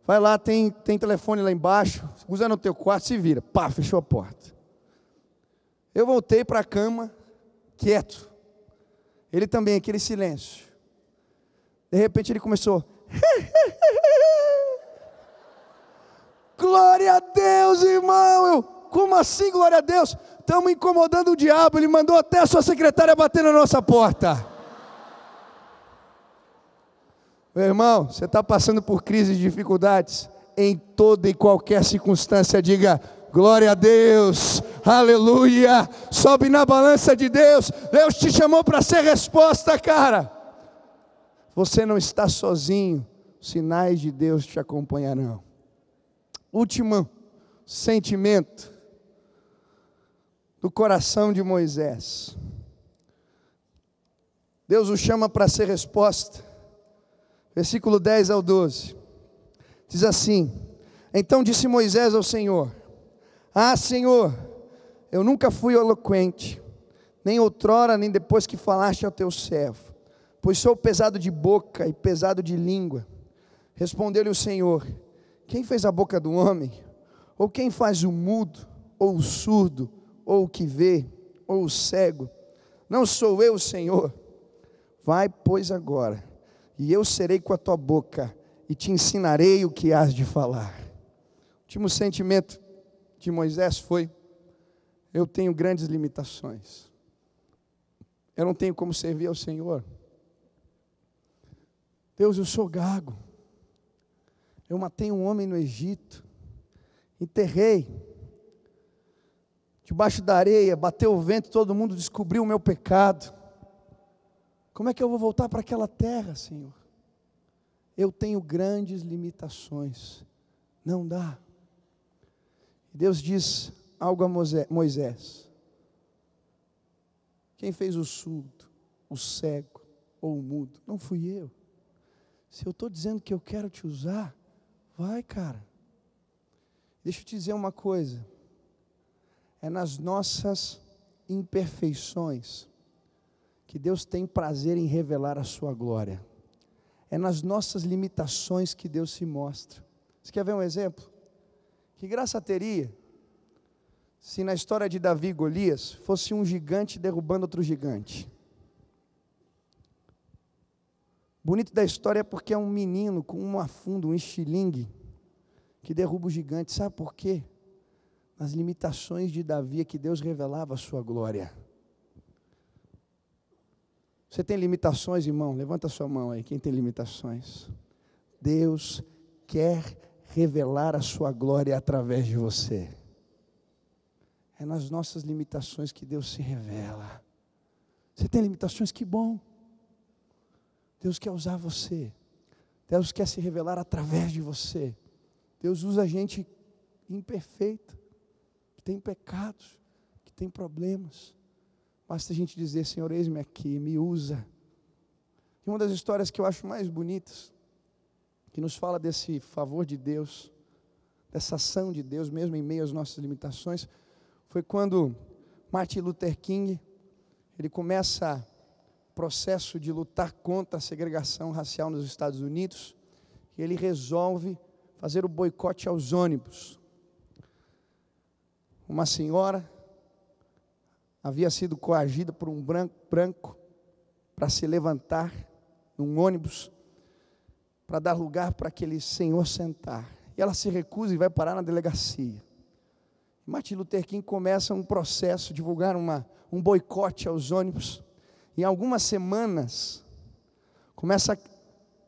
Vai lá, tem telefone lá embaixo, usa no teu quarto, se vira. Pá, fechou a porta. Eu voltei para a cama, quieto. Ele também, aquele silêncio. De repente ele começou: glória a Deus, irmão. Eu: como assim, glória a Deus? Estamos incomodando o diabo, ele mandou até a sua secretária bater na nossa porta. Meu irmão, você está passando por crises e dificuldades? Em toda e qualquer circunstância, diga: glória a Deus, aleluia. Sobe na balança de Deus. Deus te chamou para ser resposta, cara. Você não está sozinho, sinais de Deus te acompanharão. Último sentimento do coração de Moisés. Deus o chama para ser resposta. Versículo 10 ao 12. Diz assim: então disse Moisés ao Senhor: Senhor, eu nunca fui eloquente, nem outrora, nem depois que falaste ao teu servo, pois sou pesado de boca e pesado de língua. Respondeu-lhe o Senhor: quem fez a boca do homem? Ou quem faz o mudo, ou o surdo, ou o que vê, ou o cego? Não sou eu, Senhor? Vai, pois, agora, e eu serei com a tua boca, e te ensinarei o que hás de falar. O último sentimento de Moisés foi: eu tenho grandes limitações, eu não tenho como servir ao Senhor. Deus, eu sou gago, eu matei um homem no Egito, enterrei, debaixo da areia, bateu o vento, todo mundo descobriu o meu pecado. Como é que eu vou voltar para aquela terra, Senhor? Eu tenho grandes limitações, não dá. Deus diz algo a Moisés: quem fez o surdo, o cego ou o mudo? Não fui eu. Se eu estou dizendo que eu quero te usar, vai, cara. Deixa eu te dizer uma coisa, é nas nossas imperfeições que Deus tem prazer em revelar a sua glória. É nas nossas limitações que Deus se mostra. Você quer ver um exemplo? Que graça teria se na história de Davi e Golias fosse um gigante derrubando outro gigante? Bonito da história é porque é um menino com uma funda, um estilingue, que derruba o gigante. Sabe por quê? Nas limitações de Davi é que Deus revelava a sua glória. Você tem limitações, irmão? Levanta a sua mão aí, quem tem limitações? Deus quer revelar a sua glória através de você. É nas nossas limitações que Deus se revela. Você tem limitações? Que bom. Deus quer usar você. Deus quer se revelar através de você. Deus usa gente imperfeita, que tem pecados, que tem problemas. Basta a gente dizer: Senhor, eis-me aqui, me usa. E uma das histórias que eu acho mais bonitas, que nos fala desse favor de Deus, dessa ação de Deus, mesmo em meio às nossas limitações, foi quando Martin Luther King, ele começa o processo de lutar contra a segregação racial nos Estados Unidos, e ele resolve fazer o boicote aos ônibus. Uma senhora havia sido coagida por um branco para se levantar num ônibus, para dar lugar para aquele senhor sentar. E ela se recusa e vai parar na delegacia. Martin Luther King começa um processo, divulgar um boicote aos ônibus. Em algumas semanas, começam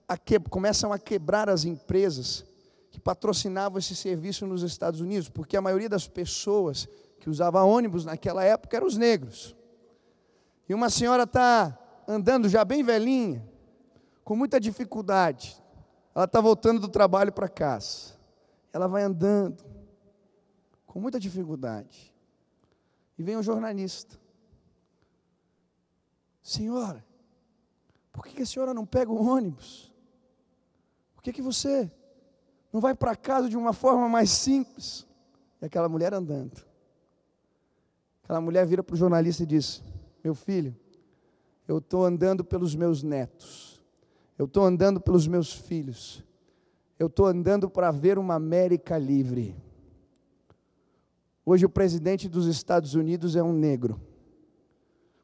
a quebrar as empresas que patrocinavam esse serviço nos Estados Unidos, porque a maioria das pessoas que usava ônibus naquela época eram os negros. E uma senhora está andando já bem velhinha, com muita dificuldade. Ela está voltando do trabalho para casa. Ela vai andando, com muita dificuldade. E vem um jornalista: senhora, por que a senhora não pega o ônibus? Por que você não vai para casa de uma forma mais simples? E aquela mulher andando. Aquela mulher vira para o jornalista e diz: meu filho, eu estou andando pelos meus netos, eu estou andando pelos meus filhos, eu estou andando para ver uma América livre. Hoje o presidente dos Estados Unidos é um negro,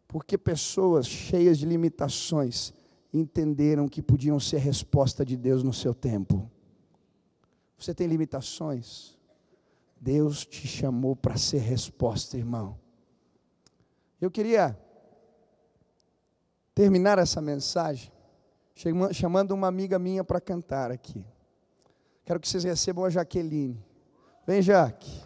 porque pessoas cheias de limitações entenderam que podiam ser resposta de Deus no seu tempo. Você tem limitações? Deus te chamou para ser resposta, irmão. Eu queria terminar essa mensagem chamando uma amiga minha para cantar aqui. Quero que vocês recebam a Jaqueline. Vem, Jaque.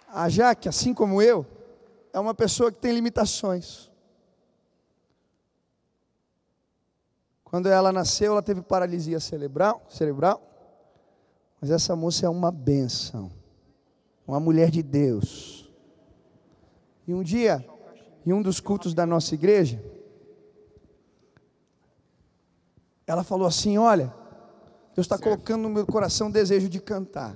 A Jaque, assim como eu, é uma pessoa que tem limitações. Quando ela nasceu, ela teve paralisia cerebral. Mas essa moça é uma bênção, uma mulher de Deus. E um dia, em um dos cultos da nossa igreja, ela falou assim: olha, Deus está colocando no meu coração o desejo de cantar.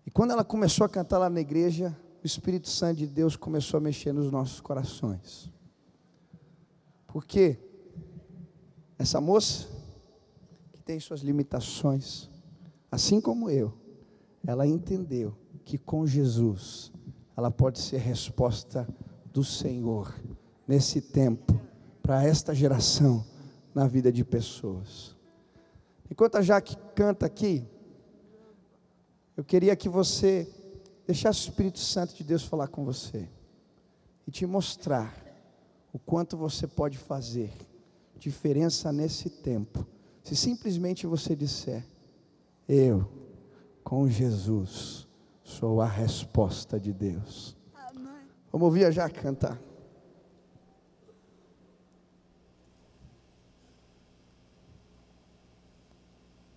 E quando ela começou a cantar lá na igreja, o Espírito Santo de Deus começou a mexer nos nossos corações. Porque essa moça, que tem suas limitações, assim como eu, ela entendeu que com Jesus ela pode ser resposta do Senhor nesse tempo, para esta geração, na vida de pessoas. Enquanto a Jaque canta aqui, eu queria que você deixasse o Espírito Santo de Deus falar com você e te mostrar o quanto você pode fazer diferença nesse tempo, Se simplesmente você disser: eu, com Jesus, sou a resposta de Deus. Amém. Vamos ouvir a Jaque cantar.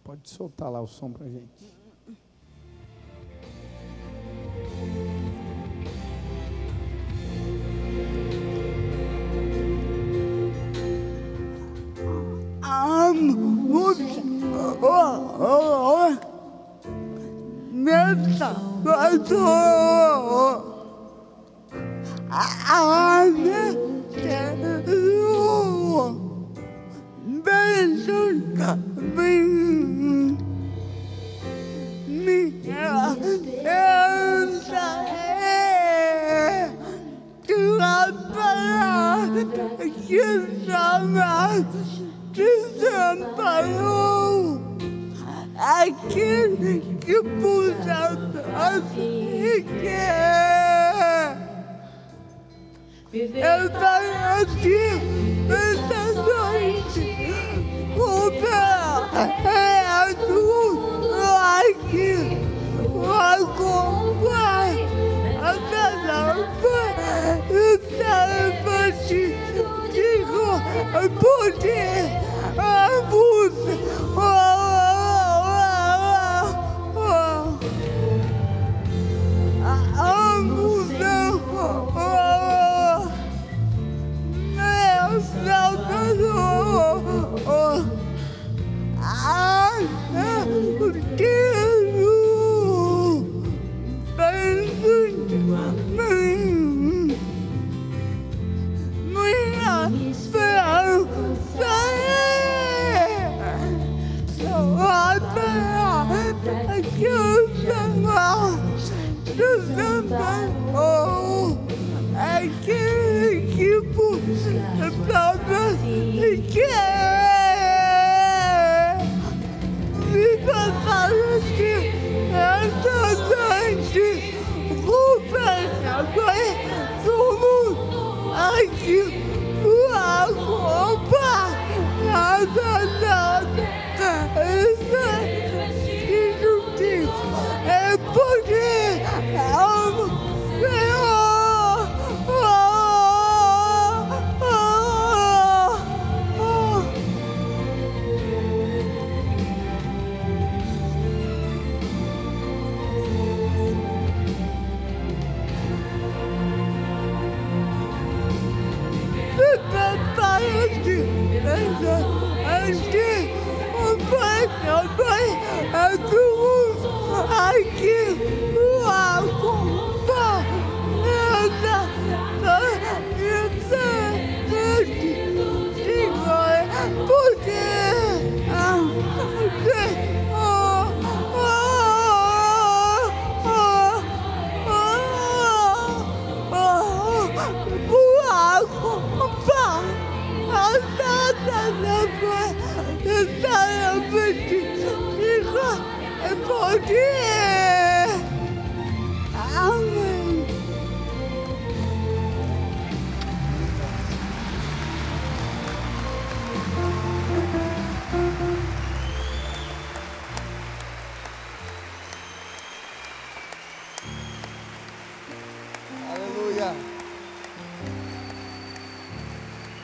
Pode soltar lá o som pra gente. Nessa aquele que puxa e quer. Eu estou aqui nessa noite, aqui,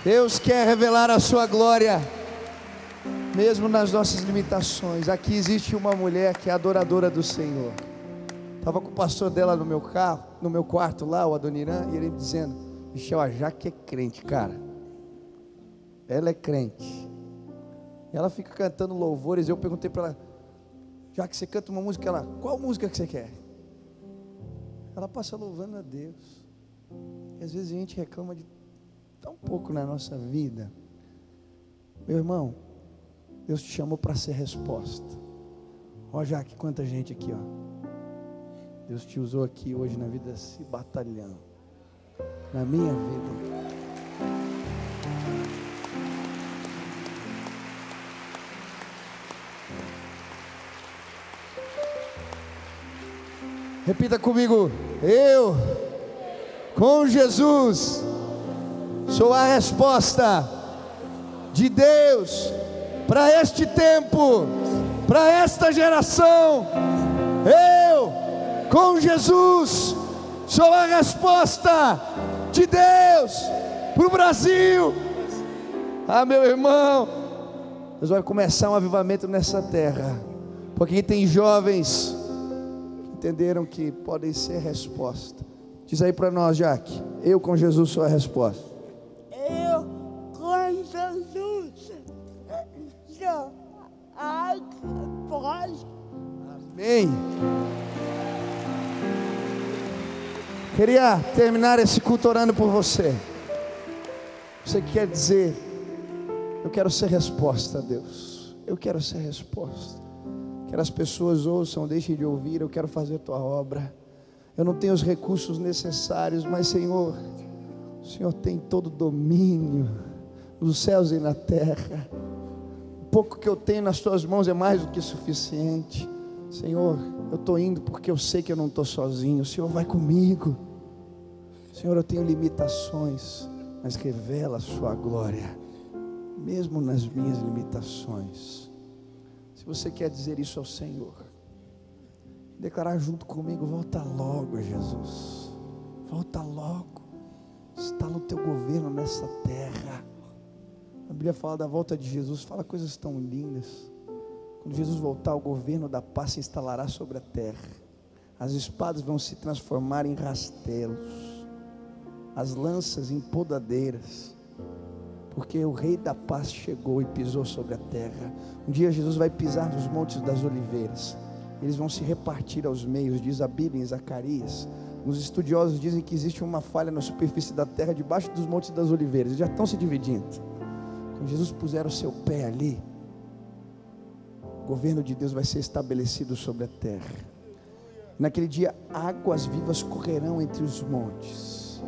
Deus quer revelar a sua glória, mesmo nas nossas limitações. Aqui existe uma mulher que é adoradora do Senhor. Estava com o pastor dela no meu carro, no meu quarto lá, o Adoniran, e ele dizendo: Michel, a Jaque é crente, cara. Ela é crente. E ela fica cantando louvores. Eu perguntei para ela: Jaque, você canta uma música? Ela: qual música que você quer? Ela passa louvando a Deus. E às vezes a gente reclama de tão pouco na nossa vida. Meu irmão, Deus te chamou para ser resposta. Ó, Jaque, quanta gente aqui, ó. Deus te usou aqui hoje na vida desse batalhão, na minha vida. Repita comigo: eu, com Jesus, sou a resposta de Deus para este tempo, para esta geração. Eu, com Jesus, sou a resposta de Deus para o Brasil. Ah, meu irmão, Deus vai começar um avivamento nessa terra, porque tem jovens que entenderam que podem ser resposta. Diz aí para nós, Jaque: eu com Jesus sou a resposta. Eu com Jesus sou a resposta. Amém. Queria terminar esse culto orando por você. Você que quer dizer: eu quero ser resposta a Deus, eu quero ser resposta. Quero as pessoas ouçam, deixem de ouvir. Eu quero fazer tua obra. Eu não tenho os recursos necessários, mas Senhor, o Senhor tem todo o domínio nos céus e na terra. O pouco que eu tenho nas tuas mãos é mais do que suficiente. Senhor, eu estou indo porque eu sei que eu não estou sozinho. O Senhor vai comigo. Senhor, eu tenho limitações, mas revela a sua glória, mesmo nas minhas limitações. Se você quer dizer isso ao Senhor, declarar junto comigo: volta logo, Jesus, volta logo, instala o teu governo nessa terra. A Bíblia fala da volta de Jesus, fala coisas tão lindas. Quando Jesus voltar, o governo da paz se instalará sobre a terra. As espadas vão se transformar em rastelos, as lanças em podadeiras, porque o Rei da Paz chegou e pisou sobre a terra. Um dia Jesus vai pisar nos montes das oliveiras. Eles vão se repartir aos meios, diz a Bíblia em Zacarias. Os estudiosos dizem que existe uma falha na superfície da terra, debaixo dos montes das oliveiras. Eles já estão se dividindo. Quando Jesus puser o seu pé ali, o governo de Deus vai ser estabelecido sobre a terra. Naquele dia, águas vivas correrão entre os montes.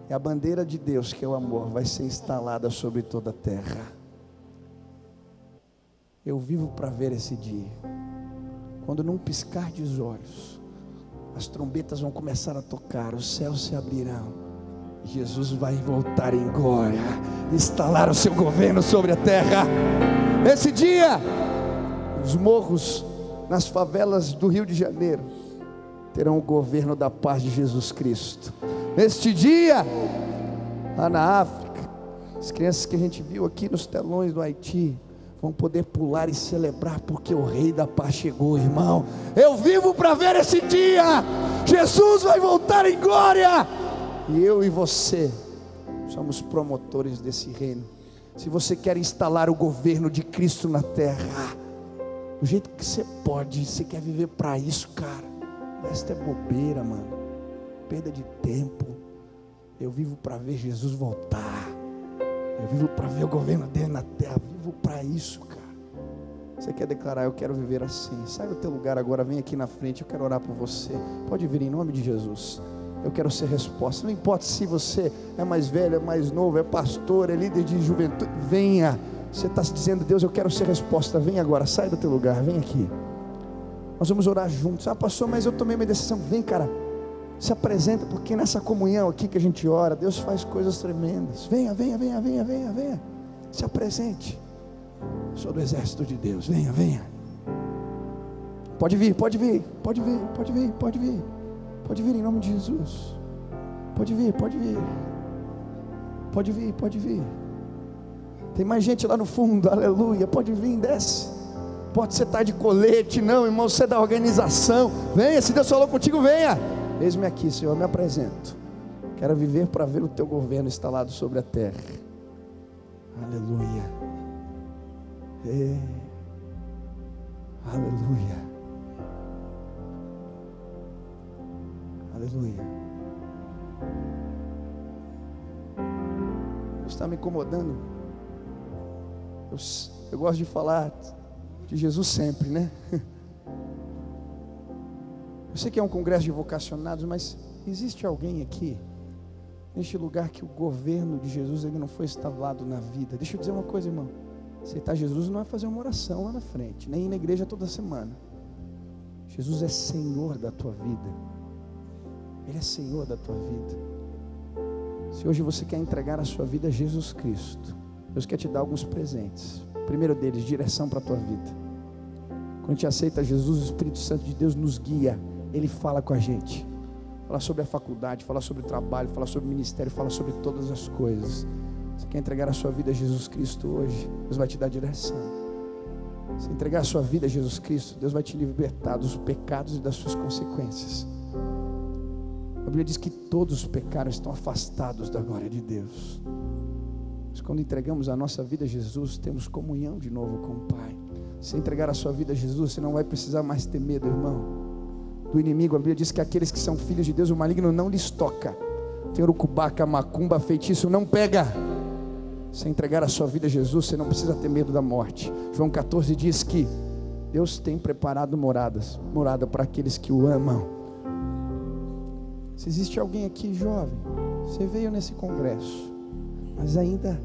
E a bandeira de Deus, que é o amor, vai ser instalada sobre toda a terra. Eu vivo para ver esse dia, quando num piscar de olhos, as trombetas vão começar a tocar, os céus se abrirão, Jesus vai voltar em glória, instalar o seu governo sobre a terra. Esse dia, os morros nas favelas do Rio de Janeiro terão o governo da paz de Jesus Cristo. Neste dia, lá na África, as crianças que a gente viu aqui nos telões do Haiti vão poder pular e celebrar, porque o Rei da Paz chegou, irmão. Eu vivo para ver esse dia. Jesus vai voltar em glória, e eu e você somos promotores desse reino. Se você quer instalar o governo de Cristo na terra, do jeito que você pode, você quer viver para isso, cara, esta é bobeira, mano, perda de tempo. Eu vivo para ver Jesus voltar. Eu vivo para ver o governo dele na terra. Eu vivo para isso, cara. Você quer declarar: eu quero viver assim? Sai do teu lugar agora, vem aqui na frente. Eu quero orar por você. Pode vir em nome de Jesus. Eu quero ser resposta. Não importa se você é mais velho, é mais novo, é pastor, é líder de juventude. Venha. Você está se dizendo: Deus, eu quero ser resposta. Vem agora, sai do teu lugar, vem aqui. Nós vamos orar juntos. Ah, pastor, mas eu tomei minha decisão. Vem, cara, se apresenta, porque nessa comunhão aqui que a gente ora, Deus faz coisas tremendas. Venha, venha, venha, venha, venha, venha. Se apresente. Sou do exército de Deus. Venha, venha. Pode vir, pode vir, pode vir, pode vir, pode vir. Pode vir em nome de Jesus. Pode vir, pode vir. Pode vir, pode vir. Tem mais gente lá no fundo, aleluia. Pode vir, desce. Pode ser estar de colete, não, irmão, você é da organização. Venha, se Deus falou contigo, venha. Eis-me aqui, Senhor, me apresento. Quero viver para ver o teu governo instalado sobre a terra. Aleluia. Aleluia. Aleluia. Deus está me incomodando. Eu gosto de falar de Jesus sempre, né? Eu sei que é um congresso de vocacionados, mas existe alguém aqui, neste lugar, que o governo de Jesus ainda não foi instalado na vida? Deixa eu dizer uma coisa, irmão. Aceitar Jesus não é fazer uma oração lá na frente, nem ir na igreja toda semana. Jesus é Senhor da tua vida. Ele é Senhor da tua vida. Se hoje você quer entregar a sua vida a Jesus Cristo, Deus quer te dar alguns presentes. Primeiro deles, direção para a tua vida. Quando a gente aceita Jesus, o Espírito Santo de Deus nos guia. Ele fala com a gente. Fala sobre a faculdade, fala sobre o trabalho, fala sobre o ministério, fala sobre todas as coisas. Você quer entregar a sua vida a Jesus Cristo hoje? Deus vai te dar direção. Se entregar a sua vida a Jesus Cristo, Deus vai te libertar dos pecados e das suas consequências. A Bíblia diz que todos os pecados estão afastados da glória de Deus. Mas quando entregamos a nossa vida a Jesus, temos comunhão de novo com o Pai. Se entregar a sua vida a Jesus, você não vai precisar mais ter medo, irmão, do inimigo. A Bíblia diz que aqueles que são filhos de Deus, o maligno não lhes toca. Tem urucubaca, macumba, feitiço, não pega. Se entregar a sua vida a Jesus, você não precisa ter medo da morte. João 14 diz que Deus tem preparado morada para aqueles que o amam. Se existe alguém aqui jovem, você veio nesse congresso, mas ainda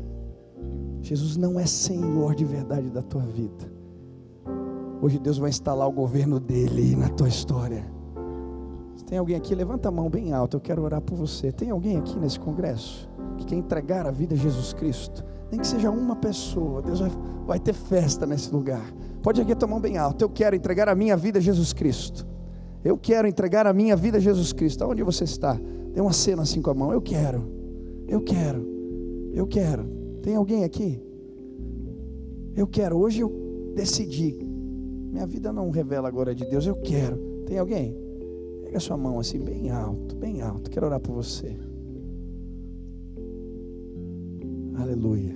Jesus não é Senhor de verdade da tua vida. Hoje Deus vai instalar o governo dele na tua história. Se tem alguém aqui, levanta a mão bem alta, eu quero orar por você. Tem alguém aqui nesse congresso que quer entregar a vida a Jesus Cristo? Nem que seja uma pessoa. Deus vai ter festa nesse lugar. Pode erguer tua mão bem alta. Eu quero entregar a minha vida a Jesus Cristo. Eu quero entregar a minha vida a Jesus Cristo. Aonde você está? Dê um aceno assim com a mão. Eu quero. Tem alguém aqui? Eu quero. Hoje eu decidi. Minha vida não revela a glória de Deus. Eu quero. Tem alguém? Pega a sua mão assim bem alto, bem alto. Quero orar por você. Aleluia.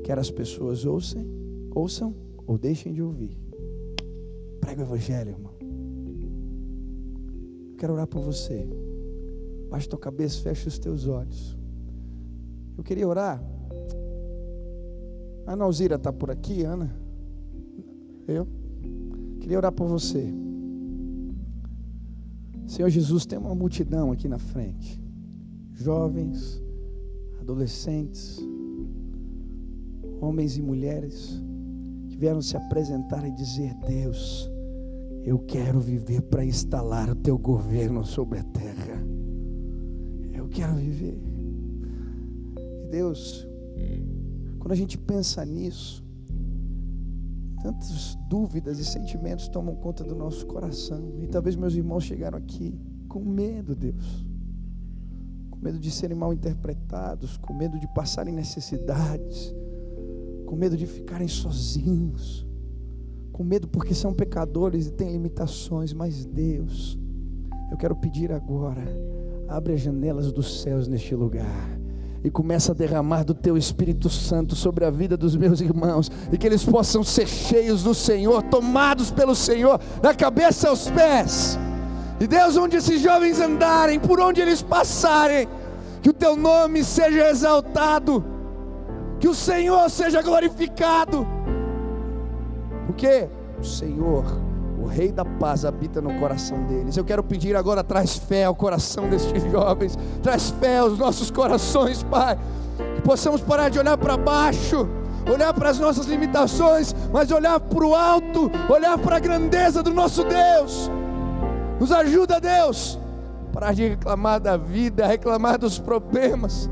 Quer as pessoas ouçam ou deixem de ouvir. Prega o evangelho, irmão. Quero orar por você. Baixa tua cabeça, fecha os teus olhos. Eu queria orar. A Ana Alzira está por aqui, Ana? Eu? Queria orar por você. Senhor Jesus, tem uma multidão aqui na frente. Jovens, adolescentes, homens e mulheres que vieram se apresentar e dizer: Deus, eu quero viver para instalar o teu governo sobre a terra. Eu quero viver. E Deus, quando a gente pensa nisso, tantas dúvidas e sentimentos tomam conta do nosso coração. E talvez meus irmãos chegaram aqui com medo, Deus, com medo de serem mal interpretados, com medo de passarem necessidades, com medo de ficarem sozinhos, com medo porque são pecadores e têm limitações. Mas Deus, eu quero pedir agora, abre as janelas dos céus neste lugar e começa a derramar do teu Espírito Santo sobre a vida dos meus irmãos, e que eles possam ser cheios do Senhor, tomados pelo Senhor, da cabeça aos pés. E Deus, onde esses jovens andarem, por onde eles passarem, que o teu nome seja exaltado, que o Senhor seja glorificado, porque o Senhor, o Rei da paz, habita no coração deles. Eu quero pedir agora, traz fé ao coração destes jovens, traz fé aos nossos corações, Pai, que possamos parar de olhar para baixo, olhar para as nossas limitações, mas olhar para o alto, olhar para a grandeza do nosso Deus. Nos ajuda, Deus, parar de reclamar da vida, reclamar dos problemas.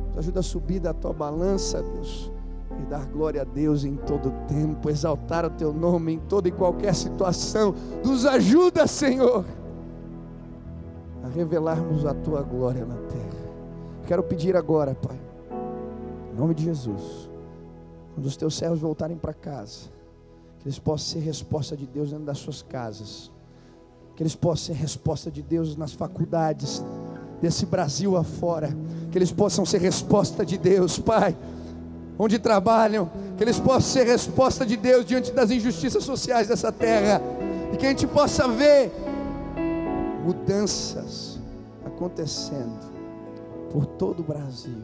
Nos ajuda a subir da tua balança, Deus, e dar glória a Deus em todo tempo, exaltar o teu nome em toda e qualquer situação. Nos ajuda, Senhor, a revelarmos a tua glória na terra. Quero pedir agora, Pai, em nome de Jesus, quando os teus servos voltarem para casa, que eles possam ser resposta de Deus dentro das suas casas, que eles possam ser resposta de Deus nas faculdades desse Brasil afora, que eles possam ser resposta de Deus, Pai, onde trabalham, que eles possam ser resposta de Deus diante das injustiças sociais dessa terra, e que a gente possa ver mudanças acontecendo por todo o Brasil.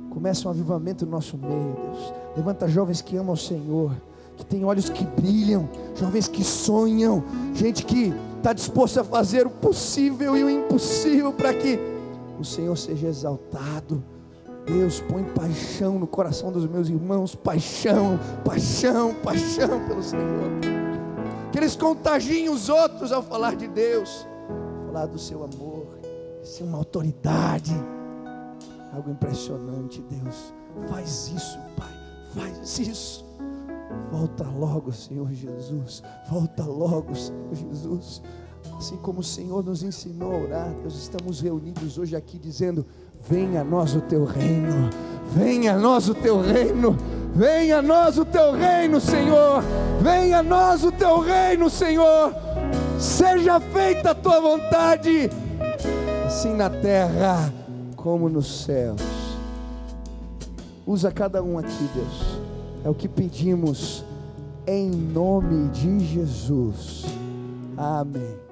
Começa um avivamento no nosso meio, Deus. Levanta jovens que amam o Senhor, que tem olhos que brilham, jovens que sonham, gente que está disposto a fazer o possível e o impossível para que o Senhor seja exaltado. Deus, põe paixão no coração dos meus irmãos, paixão pelo Senhor, que eles contagiem os outros ao falar de Deus, falar do seu amor, ser uma autoridade, algo impressionante. Deus, Faz isso, Pai, faz isso. Volta logo, Senhor Jesus. Volta logo, Senhor Jesus. Assim como o Senhor nos ensinou a orar, Deus, estamos reunidos hoje aqui dizendo: venha a nós o teu reino, venha a nós o teu reino, venha a nós o teu reino, Senhor, venha a nós o teu reino, Senhor. Seja feita a tua vontade, assim na terra como nos céus. Usa cada um aqui, Deus, é o que pedimos em nome de Jesus. Amém.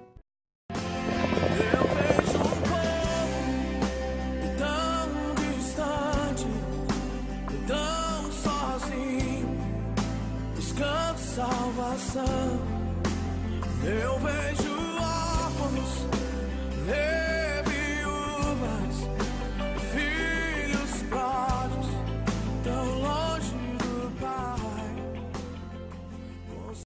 Salvação.